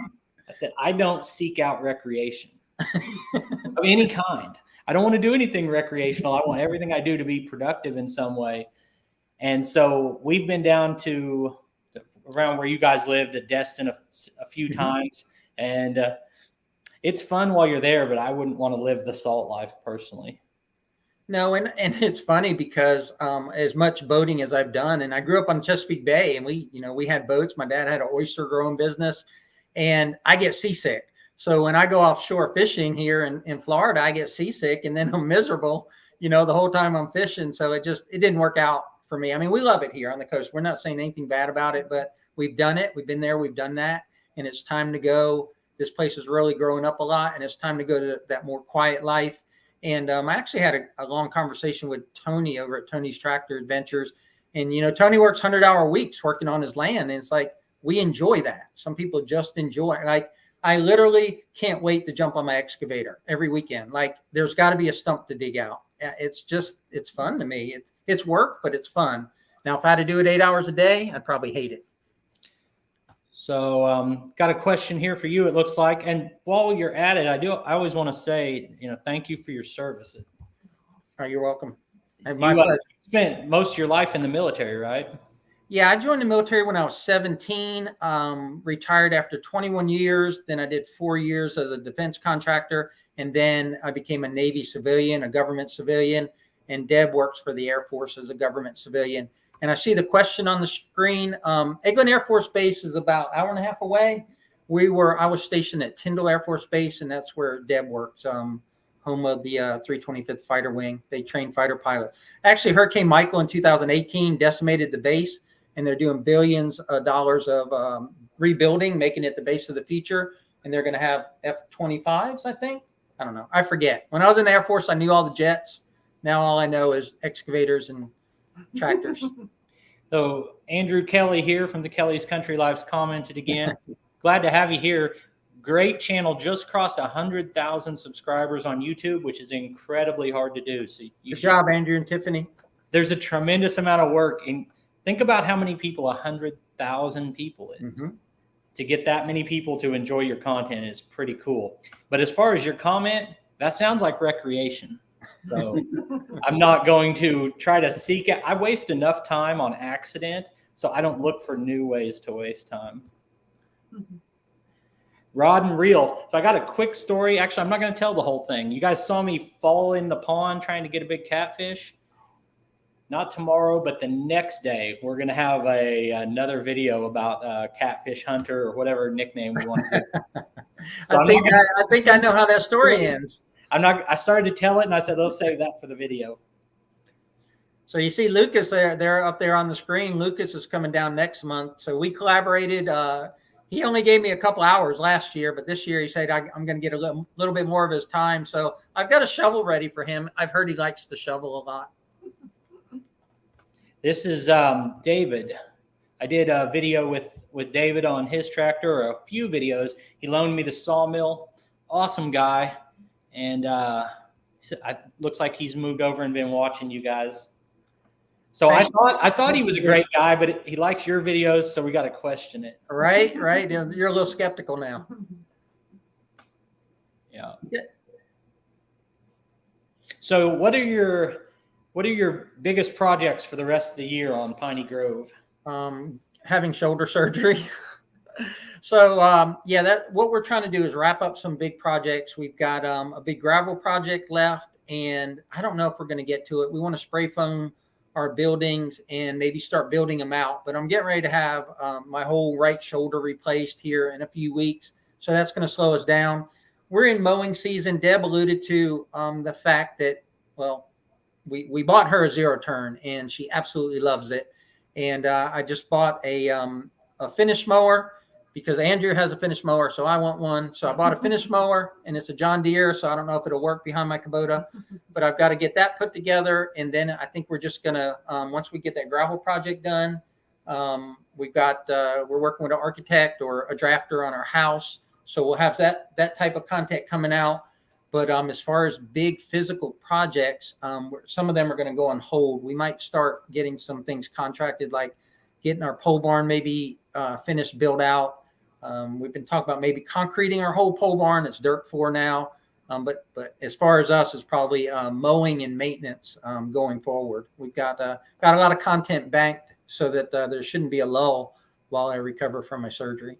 I said, I don't seek out recreation of any kind. I don't want to do anything recreational. I want everything I do to be productive in some way. And so we've been down to around where you guys lived at Destin a few times. And it's fun while you're there, but I wouldn't want to live the salt life personally. No, and it's funny because as much boating as I've done, and I grew up on Chesapeake Bay, and we had boats. My dad had an oyster growing business, and I get seasick. So when I go offshore fishing here in Florida, I get seasick, and then I'm miserable, the whole time I'm fishing. So it didn't work out for me. I mean, we love it here on the coast. We're not saying anything bad about it, but we've done it. We've been there. We've done that, and it's time to go. This place is really growing up a lot, and it's time to go to that more quiet life. And I actually had a long conversation with Tony over at Tony's Tractor Adventures. And, Tony works 100-hour weeks working on his land. And it's like, we enjoy that. Some people just enjoy it. Like, I literally can't wait to jump on my excavator every weekend. Like, there's got to be a stump to dig out. It's fun to me. It's work, but it's fun. Now, if I had to do it 8 hours a day, I'd probably hate it. So got a question here for you, it looks like. And while you're at it, I always want to say, thank you for your service. Oh, you're welcome. You spent most of your life in the military, right? Yeah, I joined the military when I was 17, retired after 21 years. Then I did 4 years as a defense contractor. And then I became a Navy civilian, a government civilian. And Deb works for the Air Force as a government civilian. And I see the question on the screen. Eglin Air Force Base is about an hour and a half away. I was stationed at Tyndall Air Force Base, and that's where Deb works, home of the 325th Fighter Wing. They train fighter pilots. Actually, Hurricane Michael in 2018 decimated the base, and they're doing billions of dollars of rebuilding, making it the base of the future. And they're going to have F-25s, I think. I don't know. I forget. When I was in the Air Force, I knew all the jets. Now all I know is excavators and tractors. So Andrew Kelly here from the Kelly's Country Lives commented again. Glad to have you here. Great channel. Just crossed 100,000 subscribers on YouTube, which is incredibly hard to do. So good job, Andrew and Tiffany. There's a tremendous amount of work. And think about how many people 100,000 people is. Mm-hmm. To get that many people to enjoy your content is pretty cool. But as far as your comment, that sounds like recreation. So I'm not going to try to seek it. I waste enough time on accident, so I don't look for new ways to waste time. Mm-hmm. Rod and reel. So I got a quick story. Actually, I'm not going to tell the whole thing. You guys saw me fall in the pond trying to get a big catfish. Not tomorrow, but the next day, we're going to have another video about catfish hunter or whatever nickname we want to do. So I think I know how that story ends. I started to tell it, and I said, let's save that for the video. So you see Lucas there. They're up there on the screen. Lucas is coming down next month. So we collaborated. He only gave me a couple hours last year, but this year he said I'm going to get a little bit more of his time. So I've got a shovel ready for him. I've heard he likes to shovel a lot. This is David. I did a video with David on his tractor, or a few videos. He loaned me the sawmill. Awesome guy. And looks like he's moved over and been watching you guys. So I thought he was a great guy, but he likes your videos, so we got to question it. Right. You're a little skeptical now. Yeah. So what are your biggest projects for the rest of the year on Piney Grove? Having shoulder surgery. So what we're trying to do is wrap up some big projects. We've got a big gravel project left, and I don't know if we're going to get to it. We want to spray foam our buildings and maybe start building them out. But I'm getting ready to have my whole right shoulder replaced here in a few weeks. So that's going to slow us down. We're in mowing season. Deb alluded to the fact that, well, we bought her a zero turn and she absolutely loves it. And I just bought a finish mower because Andrew has a finish mower. So I want one. So I bought a finish mower, and it's a John Deere. So I don't know if it'll work behind my Kubota, but I've got to get that put together. And then I think we're just going to, once we get that gravel project done, we're working with an architect or a drafter on our house. So we'll have that type of content coming out. But as far as big physical projects, some of them are going to go on hold. We might start getting some things contracted, like getting our pole barn maybe finished, built out. We've been talking about maybe concreting our whole pole barn. It's dirt floor now. But as far as us, it's probably mowing and maintenance going forward. We've got a lot of content banked so that there shouldn't be a lull while I recover from my surgery.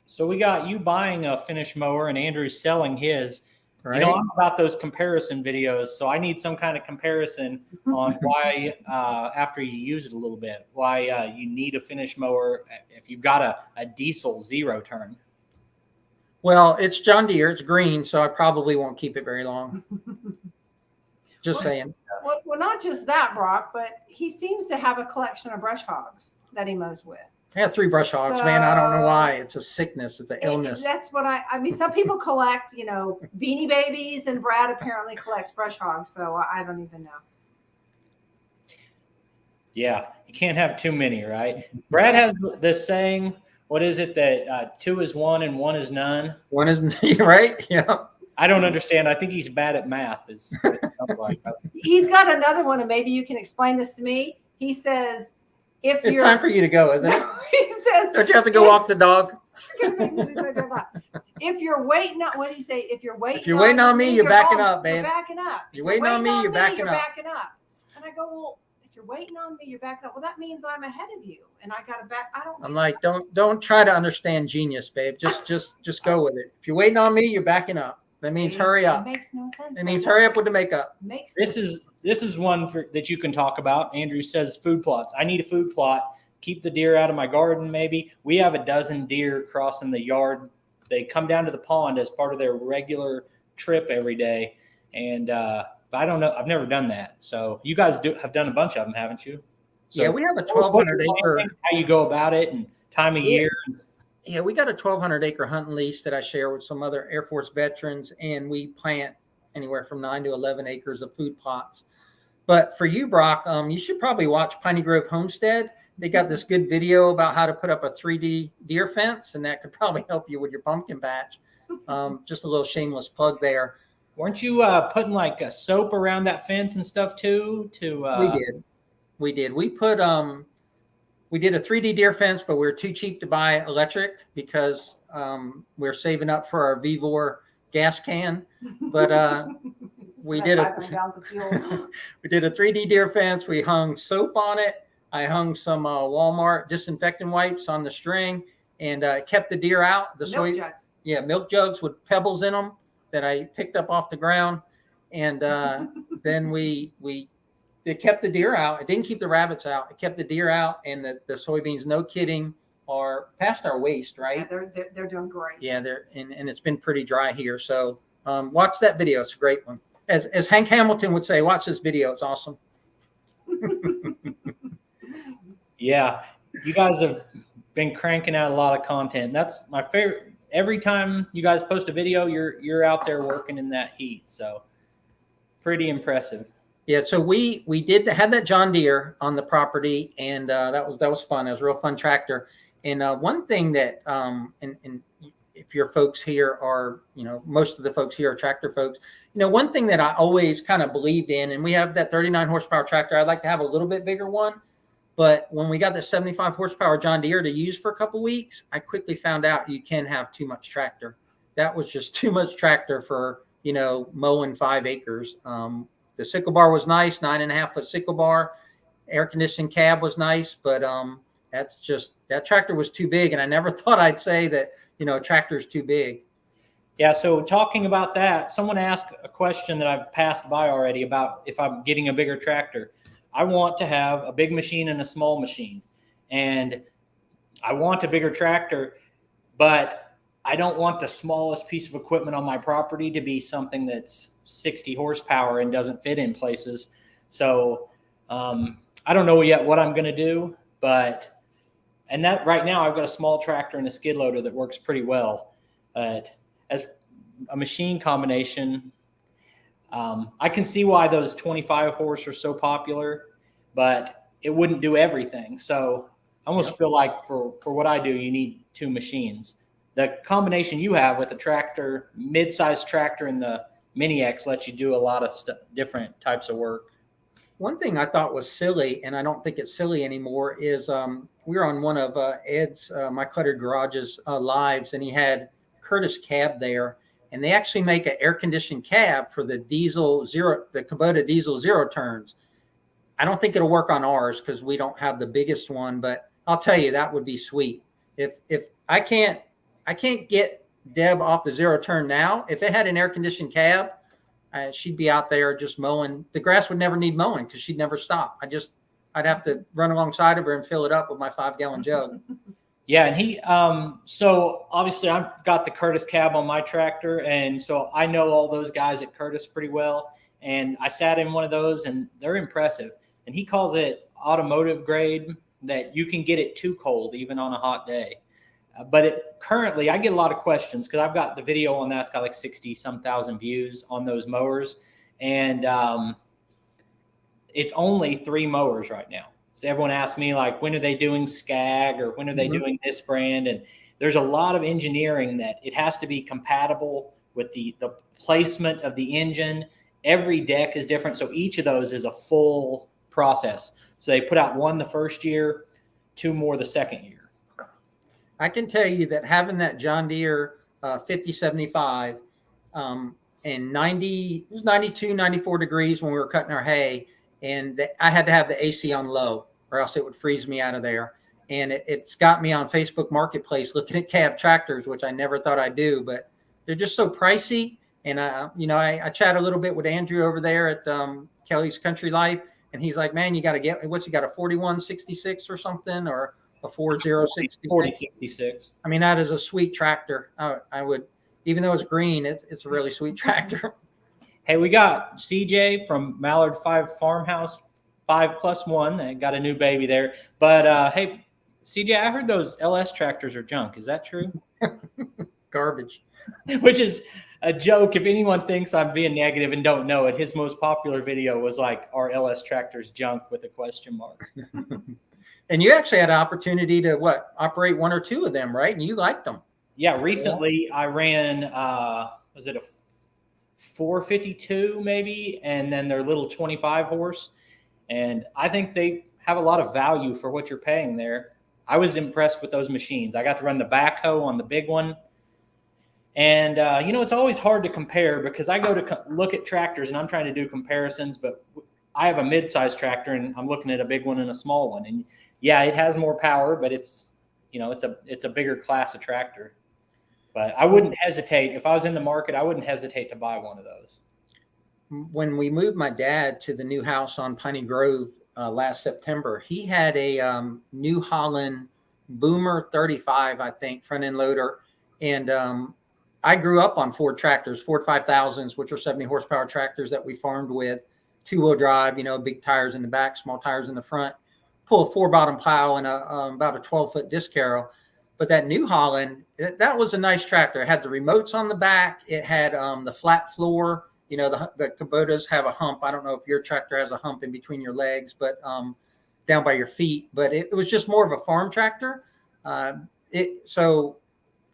So we got you buying a finish mower and Andrew's selling his. Right. You know, I'm about those comparison videos, so I need some kind of comparison on why, after you use it a little bit, why you need a finish mower if you've got a diesel zero turn. Well, it's John Deere. It's green, so I probably won't keep it very long. Just saying. Well, not just that, Brock, but he seems to have a collection of brush hogs that he mows with. I have 3 brush hogs, man. I don't know why. It's a sickness. It's an illness. That's what I mean, some people collect, Beanie Babies, and Brad apparently collects brush hogs. So I don't even know. Yeah. You can't have too many, right? Brad has this saying, what is it, that 2 is 1 and 1 is none? 1 is right. Yeah. I don't understand. I think he's bad at math. Is what it sounds like. He's got another one, and maybe you can explain this to me. He says, it's time for you to go, isn't it? He says, don't you have to go walk the dog? If you're waiting on, what do you say? If you're waiting on me, you're backing up, babe. You're backing up. You're waiting on me, you're backing up. And I go, well, if you're waiting on me, you're backing up. Well, that means I'm ahead of you, and I got to back. I'm like, don't try to understand genius, babe. Just go with it. If you're waiting on me, you're backing up. That means hurry up. It makes no sense. It means hurry up with the makeup. This is one that you can talk about. Andrew says food plots. I need a food plot. Keep the deer out of my garden, maybe. We have a dozen deer crossing the yard. They come down to the pond as part of their regular trip every day. And but I don't know. I've never done that. So you guys have done a bunch of them, haven't you? So yeah, we have a 1,200 acre. How you go about it and time of year. Yeah, we got a 1,200 acre hunting lease that I share with some other Air Force veterans, and we plant anywhere from 9 to 11 acres of food plots. But for you, Brock, you should probably watch Piney Grove Homestead. They got this good video about how to put up a 3D deer fence, and that could probably help you with your pumpkin patch. Just a little shameless plug there. Weren't you putting like a soap around that fence and stuff too? We did. We did a 3D deer fence, but we were too cheap to buy electric because we're saving up for our Vivor gas can. But we did a 3D deer fence. We hung soap on it. I hung some Walmart disinfectant wipes on the string and kept the deer out. Milk jugs. Yeah, milk jugs with pebbles in them that I picked up off the ground. And then it kept the deer out. It didn't keep the rabbits out. It kept the deer out, and the soybeans, no kidding, are past our waist, right? Yeah, they're doing great. Yeah, and it's been pretty dry here. So watch that video. It's a great one. As Hank Hamilton would say, watch this video. It's awesome. Yeah, you guys have been cranking out a lot of content. That's my favorite. Every time you guys post a video, you're out there working in that heat. So pretty impressive. Yeah, so we had that John Deere on the property, and that was fun. It was a real fun tractor. And one thing that and if your folks here are, most of the folks here are tractor folks, one thing that I always kind of believed in, and we have that 39 horsepower tractor. I'd like to have a little bit bigger one, but when we got the 75 horsepower John Deere to use for a couple of weeks, I quickly found out you can have too much tractor. That was just too much tractor for mowing 5 acres. The sickle bar was nice, 9.5-foot sickle bar. Air conditioning cab was nice, but that tractor was too big. And I never thought I'd say that, a tractor is too big. Yeah. So talking about that, someone asked a question that I've passed by already about if I'm getting a bigger tractor. I want to have a big machine and a small machine, and I want a bigger tractor, but I don't want the smallest piece of equipment on my property to be something that's 60 horsepower and doesn't fit in places. So I don't know yet what I'm going to do, and that right now I've got a small tractor and a skid loader that works pretty well. But as a machine combination, I can see why those 25 horse are so popular, but it wouldn't do everything. So I almost feel like for what I do, you need 2 machines. The combination you have with a tractor, mid-sized tractor, and the Mini X lets you do a lot of different types of work. One thing I thought was silly, and I don't think it's silly anymore, is we were on one of Ed's, My Cluttered Garage's lives, and he had Curtis cab there, and they actually make an air-conditioned cab for the Kubota diesel zero turns. I don't think it'll work on ours because we don't have the biggest one, but I'll tell you, that would be sweet. If I can't get Deb off the zero turn now, if it had an air-conditioned cab, she'd be out there just mowing. The grass would never need mowing because she'd never stop. I'd have to run alongside of her and fill it up with my 5-gallon jug. Yeah, and so obviously I've got the Curtis cab on my tractor, and so I know all those guys at Curtis pretty well, and I sat in one of those, and they're impressive. And he calls it automotive grade, that you can get it too cold even on a hot day. But currently I get a lot of questions because I've got the video on that. It's got like 60-some thousand views on those mowers, and it's only 3 mowers right now. So everyone asks me, like, when are they doing Skag, or when are they doing this brand? And there's a lot of engineering that it has to be compatible with the placement of the engine. Every deck is different. So each of those is a full process. So they put out 1 the first year, 2 more the second year. I can tell you that having that John Deere 5075 and it was 92, 94 degrees when we were cutting our hay, and I had to have the AC on low or else it would freeze me out of there. And it's got me on Facebook Marketplace looking at cab tractors, which I never thought I'd do, but they're just so pricey. And I chat a little bit with Andrew over there at Kelly's Country Life, and he's like, man, you got to get, he got, a 4166 or something, or a 4066? 4066. I mean, that is a sweet tractor. I would, even though it's green, it's a really sweet tractor. Hey, we got CJ from Mallard 5 Farmhouse, 5+1. They got a new baby there. But hey, CJ, I heard those LS tractors are junk. Is that true? Garbage. Which is a joke. If anyone thinks I'm being negative and don't know it, his most popular video was like, "Are LS tractors junk?" with a question mark. And you actually had an opportunity to operate 1 or 2 of them, right? And you liked them. Yeah, recently I ran was it a 452 maybe, and then their little 25 horse, and I think they have a lot of value for what you're paying there. I was impressed with those machines. I got to run the backhoe on the big one, and it's always hard to compare because I go to look at tractors and I'm trying to do comparisons, but I have a mid-sized tractor and I'm looking at a big one and a small one, and yeah, it has more power, but it's a bigger class of tractor. But I wouldn't hesitate. If I was in the market, I wouldn't hesitate to buy one of those. When we moved my dad to the new house on Piney Grove last September, he had a New Holland Boomer 35, I think, front end loader. And I grew up on Ford tractors, Ford 5000s, which are 70 horsepower tractors that we farmed with, 2-wheel drive, big tires in the back, small tires in the front. pull a 4-bottom plow and about a 12-foot disc harrow. But that New Holland, that was a nice tractor. It had the remotes on the back. It had the flat floor. You know, the Kubotas have a hump. I don't know if your tractor has a hump in between your legs, but down by your feet. But it was just more of a farm tractor. So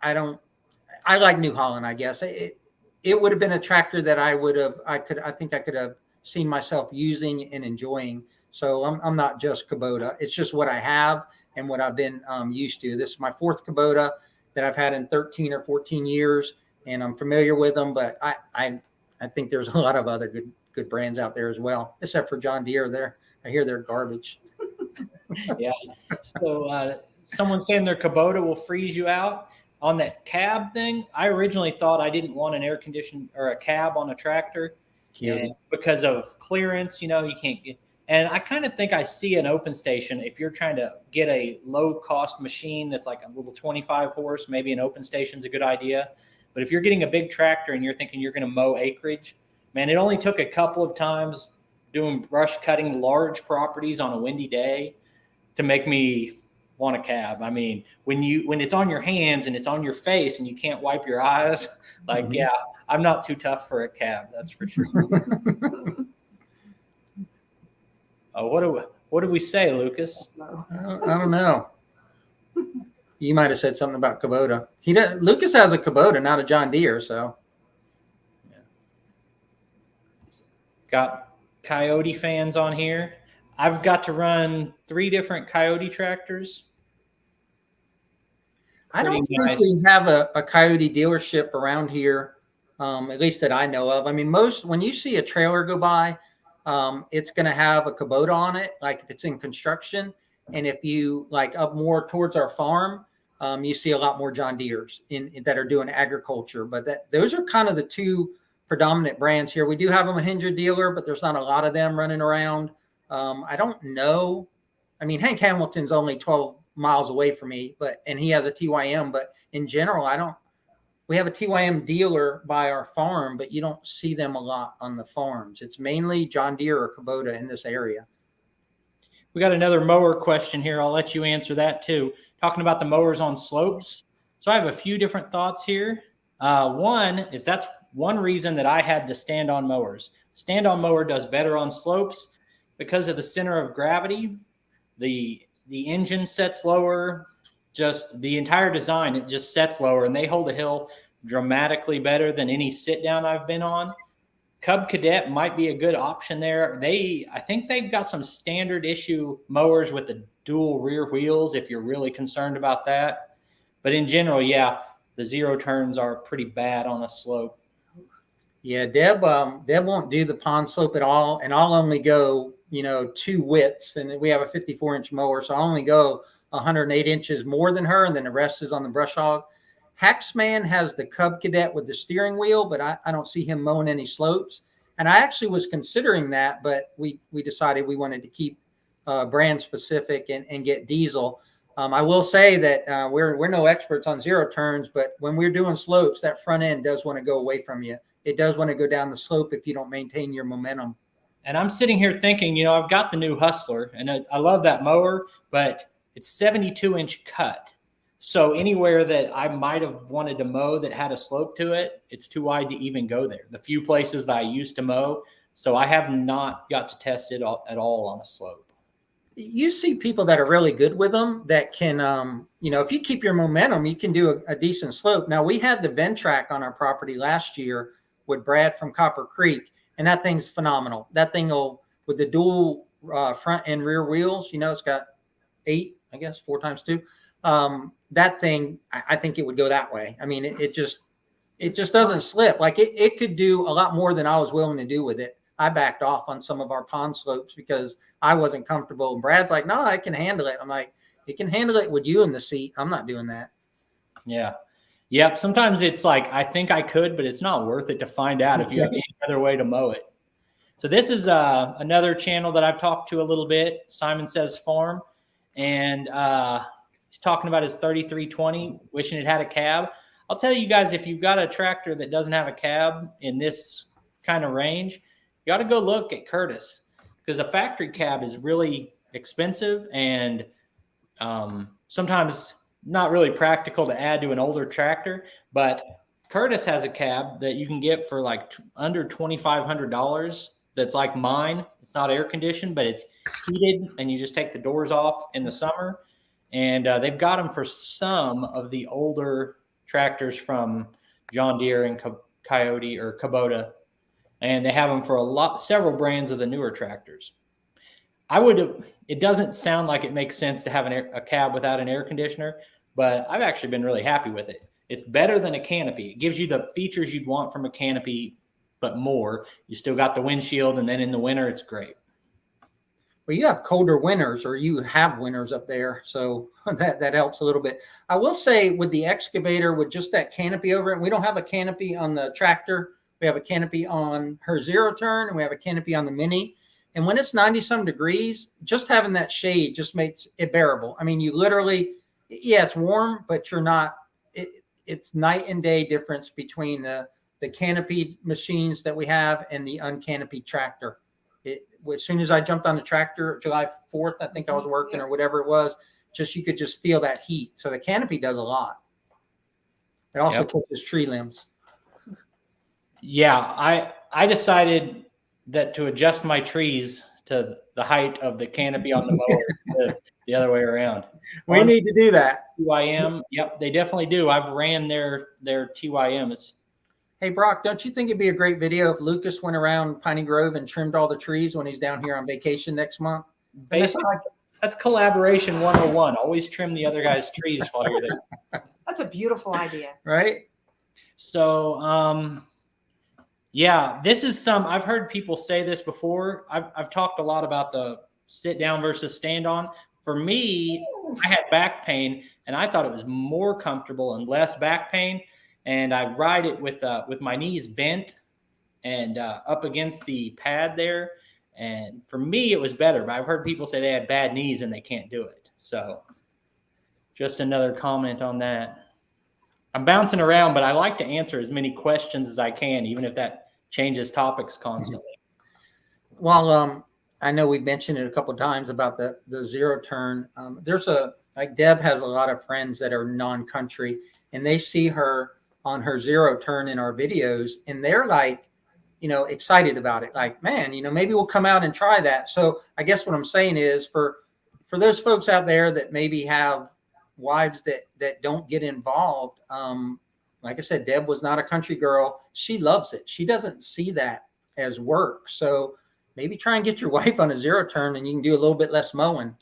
I like New Holland, I guess. It would have been a tractor that I think I could have seen myself using and enjoying. So I'm not just Kubota. It's just what I have and what I've been used to. This is my 4th Kubota that I've had in 13 or 14 years, and I'm familiar with them. But I think there's a lot of other good brands out there as well, except for John Deere. I hear they're garbage. Yeah. So someone saying their Kubota will freeze you out. On that cab thing, I originally thought I didn't want an air conditioned or a cab on a tractor because of clearance. You know, you can't get. And I kind of think I see an open station. If you're trying to get a low cost machine that's like a little 25 horse, maybe an open station is a good idea. But if you're getting a big tractor and you're thinking you're going to mow acreage, man, it only took a couple of times doing brush cutting large properties on a windy day to make me want a cab. I mean, when it's on your hands and it's on your face and you can't wipe your eyes, like, yeah, I'm not too tough for a cab. That's for sure. What do we say, Lucas? I don't know. You might have said something about Kubota. Lucas has a Kubota, not a John Deere. So, yeah. Got Coyote fans on here. I've got to run 3 different Coyote tractors. I don't think we have a Coyote dealership around here, at least that I know of. I mean, when you see a trailer go by, it's going to have a Kubota on it, like if it's in construction. And if you like up more towards our farm, you see a lot more John Deeres that are doing agriculture. But those are kind of the 2 predominant brands here. We do have a Mahindra dealer, but there's not a lot of them running around. I don't know. I mean, Hank Hamilton's only 12 miles away from me, and he has a TYM. But in general, we have a TYM dealer by our farm, but you don't see them a lot on the farms. It's mainly John Deere or Kubota in this area. We got another mower question here. I'll let you answer that too. Talking about the mowers on slopes. So I have a few different thoughts here. One is that's one reason that I had the stand-on mowers. Stand-on mower does better on slopes because of the center of gravity. The engine sets lower. Just the entire design, it just sets lower, and they hold a hill dramatically better than any sit down I've been on. Cub Cadet might be a good option there. I think they've got some standard issue mowers with the dual rear wheels if you're really concerned about that. But in general, yeah, the 0 turns are pretty bad on a slope. Yeah, Deb won't do the pond slope at all, and I'll only go 2 widths, and we have a 54-inch mower, so I'll only go 108 inches more than her, and then the rest is on the brush hog. Hacksman has the Cub Cadet with the steering wheel, but I don't see him mowing any slopes. And I actually was considering that, but we decided we wanted to keep brand specific and get diesel. I will say that we're no experts on 0 turns, but when we're doing slopes, that front end does want to go away from you. It does want to go down the slope if you don't maintain your momentum. And I'm sitting here thinking, I've got the new Hustler, and I love that mower, but it's 72-inch cut. So anywhere that I might have wanted to mow that had a slope to it, it's too wide to even go there. The few places that I used to mow, so I have not got to test it at all on a slope. You see people that are really good with them that can, if you keep your momentum, you can do a decent slope. Now, we had the Ventrac on our property last year with Brad from Copper Creek, and that thing's phenomenal. That thing with the dual front and rear wheels, it's got 8, I guess, 4 times 2. That thing, I think it would go that way. I mean, it just doesn't slip. Like it could do a lot more than I was willing to do with it. I backed off on some of our pond slopes because I wasn't comfortable. And Brad's like, no, I can handle it. I'm like, you can handle it with you in the seat. I'm not doing that. Yeah. Yep. Sometimes it's like, I think I could, but it's not worth it to find out if you have any other way to mow it. So this is another channel that I've talked to a little bit. Simon Says Farm. And he's talking about his 3320, wishing it had a cab. I'll tell you guys, if you've got a tractor that doesn't have a cab in this kind of range, you got to go look at Curtis, because a factory cab is really expensive and sometimes not really practical to add to an older tractor. But Curtis has a cab that you can get for like under $2,500. That's like mine. It's not air conditioned, but it's heated, and you just take the doors off in the summer. And they've got them for some of the older tractors from John Deere and Coyote or Kubota, and they have them for several brands of the newer tractors. It doesn't sound like it makes sense to have a cab without an air conditioner, but I've actually been really happy with it. It's better than a canopy. It gives you the features you'd want from a canopy, but more. You still got the windshield, and then in the winter, it's great. Well, you have colder winters, or you have winters up there, so that helps a little bit. I will say with the excavator, with just that canopy over it, we don't have a canopy on the tractor. We have a canopy on her zero turn, and we have a canopy on the Mini. And when it's 90-some degrees, just having that shade just makes it bearable. I mean, you literally, yeah, it's warm, but you're not. It's night and day difference between the canopy machines that we have and the uncanopied tractor. As soon as I jumped on the tractor, July 4th, I think I was working or whatever it was, you could just feel that heat. So the canopy does a lot. It also catches tree limbs. Yeah, I decided that to adjust my trees to the height of the canopy on the mower, the other way around. We need to do that. TYM, yep, they definitely do. I've ran their TYM. Hey, Brock, don't you think it'd be a great video if Lucas went around Piney Grove and trimmed all the trees when he's down here on vacation next month? Basically, that's collaboration 101. Always trim the other guy's trees while you're there. That's a beautiful idea. Right? So, yeah, this is I've heard people say this before. I've talked a lot about the sit down versus stand on. For me, I had back pain, and I thought it was more comfortable and less back pain. And I ride it with my knees bent and up against the pad there. And for me, it was better. But I've heard people say they had bad knees and they can't do it. So just another comment on that. I'm bouncing around, but I like to answer as many questions as I can, even if that changes topics constantly. Well, I know we've mentioned it a couple of times about the zero turn. Like Deb has a lot of friends that are non-country, and they see her on her zero turn in our videos, and they're like, excited about it. Like, man, maybe we'll come out and try that. So I guess what I'm saying is for those folks out there that maybe have wives that don't get involved. Like I said, Deb was not a country girl. She loves it. She doesn't see that as work. So maybe try and get your wife on a zero turn, and you can do a little bit less mowing.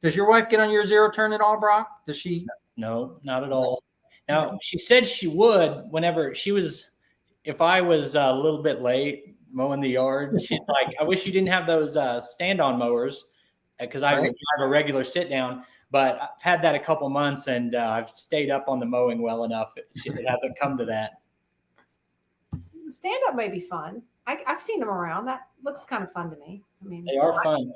Does your wife get on your zero turn at all, Brock? Does she? No, not at all. Now, she said she would whenever if I was a little bit late mowing the yard, she's like, I wish you didn't have those stand-on mowers because I would drive a regular sit-down. But I've had that a couple months, and I've stayed up on the mowing well enough. It hasn't come to that. Stand-up may be fun. I've seen them around. That looks kind of fun to me. I mean, they are fun.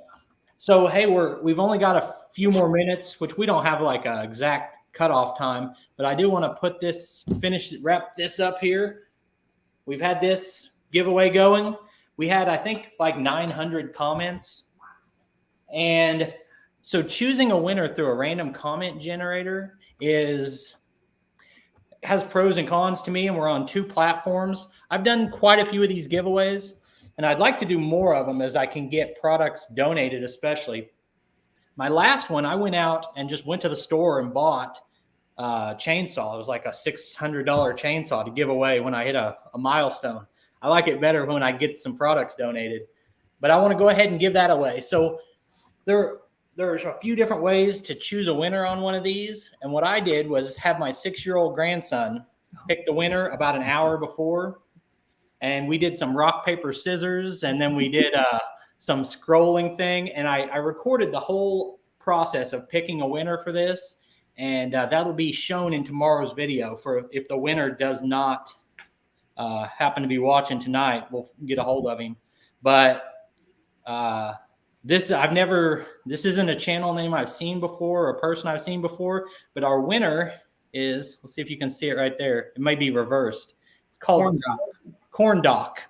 So, hey, we've only got a few more minutes, which we don't have like an exact cutoff time, but I do want to wrap this up here. We've had this giveaway going. We had, I think, like 900 comments. And so choosing a winner through a random comment generator has pros and cons to me, and we're on 2 platforms. I've done quite a few of these giveaways, and I'd like to do more of them as I can get products donated, especially. My last one, I went out and just went to the store and bought a chainsaw. It was like a $600 chainsaw to give away when I hit a milestone. I like it better when I get some products donated, but I want to go ahead and give that away. So there's a few different ways to choose a winner on one of these. And what I did was have my 6-year-old grandson pick the winner about an hour before. And we did some rock, paper, scissors. And then we did some scrolling thing. And I recorded the whole process of picking a winner for this. And that'll be shown in tomorrow's video for if the winner does not happen to be watching tonight, we'll get a hold of him. But this isn't a channel name I've seen before or a person I've seen before, but our winner is, let's see if you can see it right there. It might be reversed. It's called Corn Doc.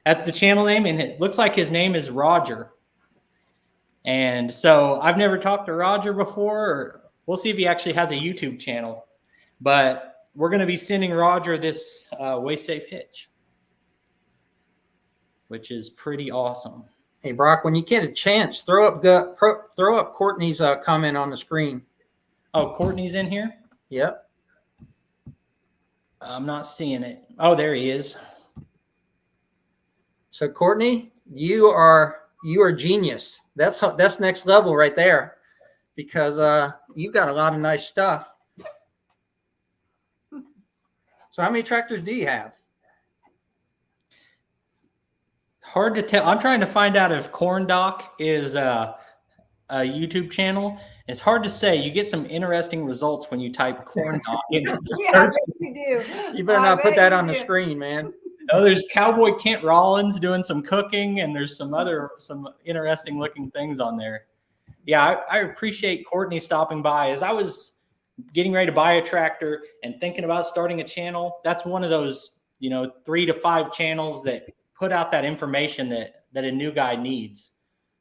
That's the channel name, and it looks like his name is Roger. And so I've never talked to Roger before. Or we'll see if he actually has a YouTube channel. But we're going to be sending Roger this Way Safe hitch, which is pretty awesome. Hey, Brock, when you get a chance, throw up Courtney's comment on the screen. Oh, Courtney's in here? Yep. I'm not seeing it. Oh, there he is. So, Courtney, you are genius. That's next level right there, because you've got a lot of nice stuff. So how many tractors do you have? Hard to tell. I'm trying to find out if Corn Doc is a YouTube channel. It's hard to say. You get some interesting results when you type Corn Doc into the Yeah, I search. bet you do. You better not put that on the screen, man. Oh, there's Cowboy Kent Rollins doing some cooking, and there's some interesting looking things on there. Yeah, I appreciate Courtney stopping by. As I was getting ready to buy a tractor and thinking about starting a channel, that's one of those, 3 to 5 channels that put out that information that a new guy needs.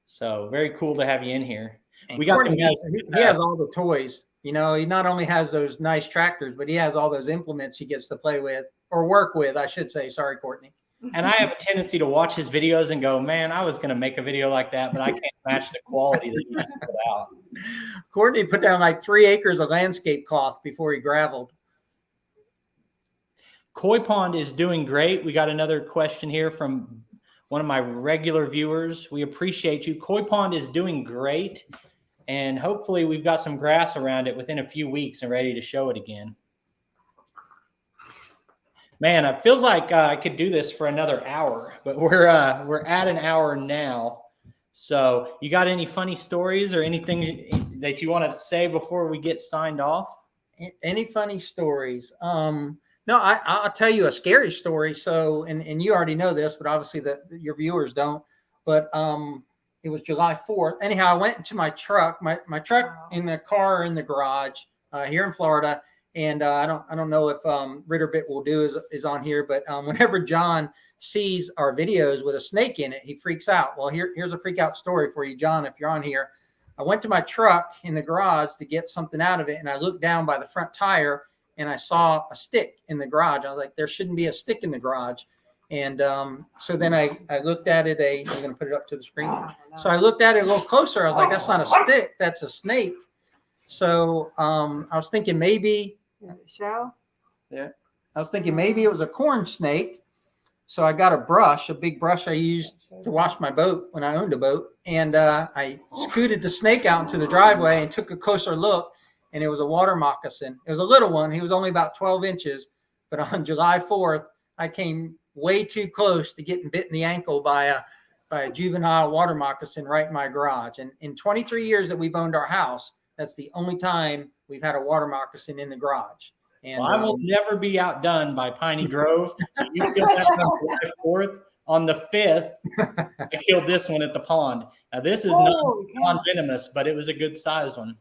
So very cool to have you in here. And We got Courtney, some he has all the toys. He not only has those nice tractors, but he has all those implements he gets to play with or work with, I should say. Sorry, Courtney. And I have a tendency to watch his videos and go, man, I was going to make a video like that, but I can't match the quality that he just put out. Courtney put down like 3 acres of landscape cloth before he graveled. Koi Pond is doing great. We got another question here from one of my regular viewers. We appreciate you. Koi Pond is doing great. And hopefully we've got some grass around it within a few weeks and ready to show it again. Man, it feels like I could do this for another hour, but we're at an hour now. So you got any funny stories or anything that you want to say before we get signed off? Any funny stories? No, I'll tell you a scary story. So, and you already know this, but obviously your viewers don't. But it was July 4th. Anyhow, I went into my truck, my truck in the car in the garage here in Florida. And I don't know if Ritter Bit Will Do is on here, but whenever John sees our videos with a snake in it, he freaks out. Well, here's a freak out story for you, John, if you're on here. I went to my truck in the garage to get something out of it, and I looked down by the front tire, and I saw a stick in the garage. I was like, there shouldn't be a stick in the garage. And so then I looked at it. I'm going to put it up to the screen. So I looked at it a little closer. I was like, that's not a stick. That's a snake. So I was thinking maybe Show? Yeah. I was thinking maybe it was a corn snake. So I got a big brush I used to wash my boat when I owned a boat. And I scooted the snake out into the driveway and took a closer look. And it was a water moccasin. It was a little one. He was only about 12 inches. But on July 4th, I came way too close to getting bit in the ankle by a juvenile water moccasin right in my garage. And in 23 years that we've owned our house, that's the only time we've had a water moccasin in the garage. And I will never be outdone by Piney Grove. So you killed that one on the 4th. On the 5th, I killed this one at the pond. Now, this is non-venomous, but it was a good-sized one.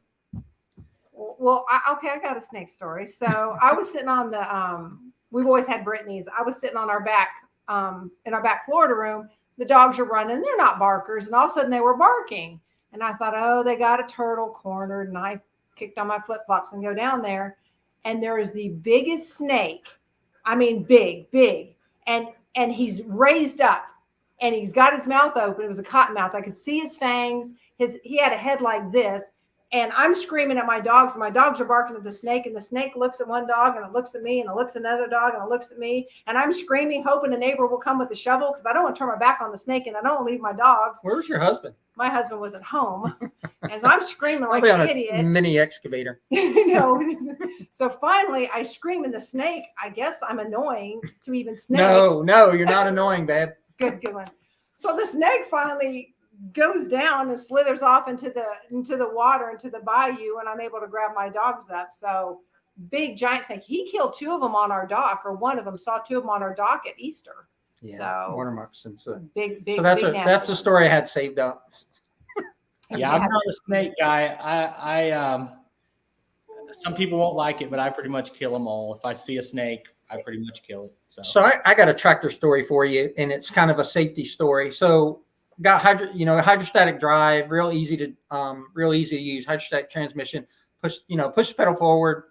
Well, I got a snake story. So I was sitting on the we've always had Brittany's. I was sitting on our back in our back Florida room. The dogs are running. They're not barkers. And all of a sudden they were barking. And I thought, oh, they got a turtle cornered. And I kicked on my flip-flops and go down there. And there is the biggest snake. I mean, big. And he's raised up. And he's got his mouth open. It was a cotton mouth. I could see his fangs. He had a head like this. And I'm screaming at my dogs, and my dogs are barking at the snake, and the snake looks at one dog, and it looks at me, and it looks at another dog, and it looks at me. And I'm screaming, hoping a neighbor will come with a shovel, because I don't want to turn my back on the snake, and I don't want to leave my dogs. Where was your husband? My husband was at home. And so I'm screaming like an an idiot. Mini excavator. So finally, I scream, and the snake, I guess I'm annoying to even snakes. No, you're not annoying, babe. Good one. So the snake finally goes down and slithers off into the water, into the bayou, and I'm able to grab my dogs up. So big giant snake. He killed 2 of them on our dock, or one of them saw 2 of them on our dock at Easter. Yeah, so water moccasins. So big. That's the story I had saved up. Yeah, I'm not a snake guy. I some people won't like it, but I pretty much kill them all. If I see a snake, I pretty much kill it. So I got a tractor story for you, and it's kind of a safety story. So got hydrostatic drive, real easy to use, hydrostatic transmission. Push the pedal forward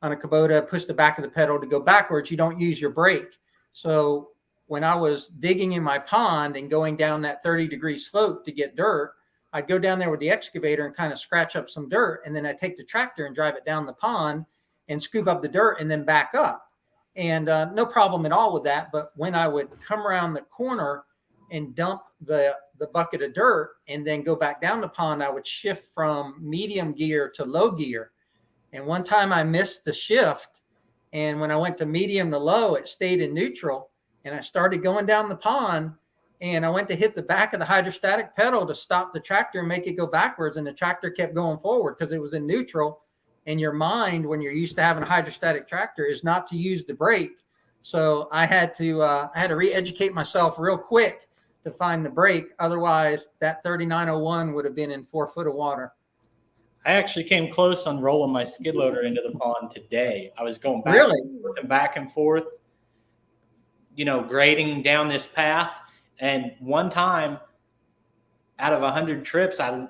on a Kubota, push the back of the pedal to go backwards. You don't use your brake. So when I was digging in my pond and going down that 30-degree slope to get dirt, I'd go down there with the excavator and kind of scratch up some dirt. And then I'd take the tractor and drive it down the pond and scoop up the dirt and then back up. And no problem at all with that. But when I would come around the corner and dump the bucket of dirt and then go back down the pond, I would shift from medium gear to low gear. And one time I missed the shift. And when I went to medium to low, it stayed in neutral. And I started going down the pond. And I went to hit the back of the hydrostatic pedal to stop the tractor and make it go backwards. And the tractor kept going forward because it was in neutral. And your mind, when you're used to having a hydrostatic tractor, is not to use the brake. So I had to re-educate myself real quick to find the brake. Otherwise, that 3901 would have been in 4 foot of water. I actually came close on rolling my skid loader into the pond today. I was going back and forth, grading down this path. And one time out of 100 trips, I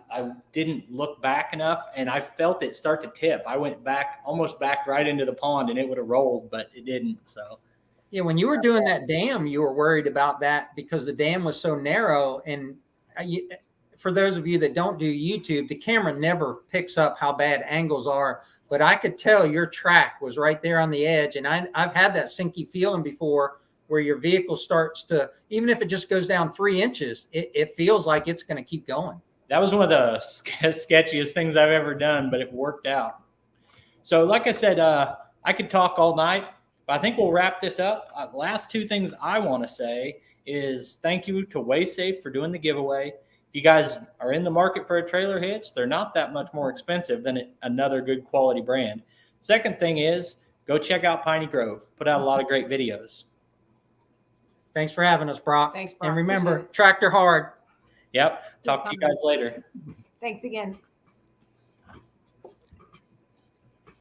didn't look back enough and I felt it start to tip. I went back, almost backed right into the pond and it would have rolled, but it didn't. So yeah, when you were doing that dam, you were worried about that because the dam was so narrow. And for those of you that don't do YouTube, the camera never picks up how bad angles are, but I could tell your track was right there on the edge. And I've had that sinky feeling before where your vehicle starts to, even if it just goes down 3 inches, it feels like it's going to keep going. That was one of the sketchiest things I've ever done, but it worked out. So like I said, I could talk all night, but I think we'll wrap this up. Last 2 things I want to say is thank you to WaySafe for doing the giveaway. If you guys are in the market for a trailer hitch, they're not that much more expensive than another good quality brand. Second thing is go check out Piney Grove. Put out a lot of great videos. Thanks for having us, Brock. Thanks, Brock. And remember, tractor hard. Yep. Talk to you guys later. Thanks again.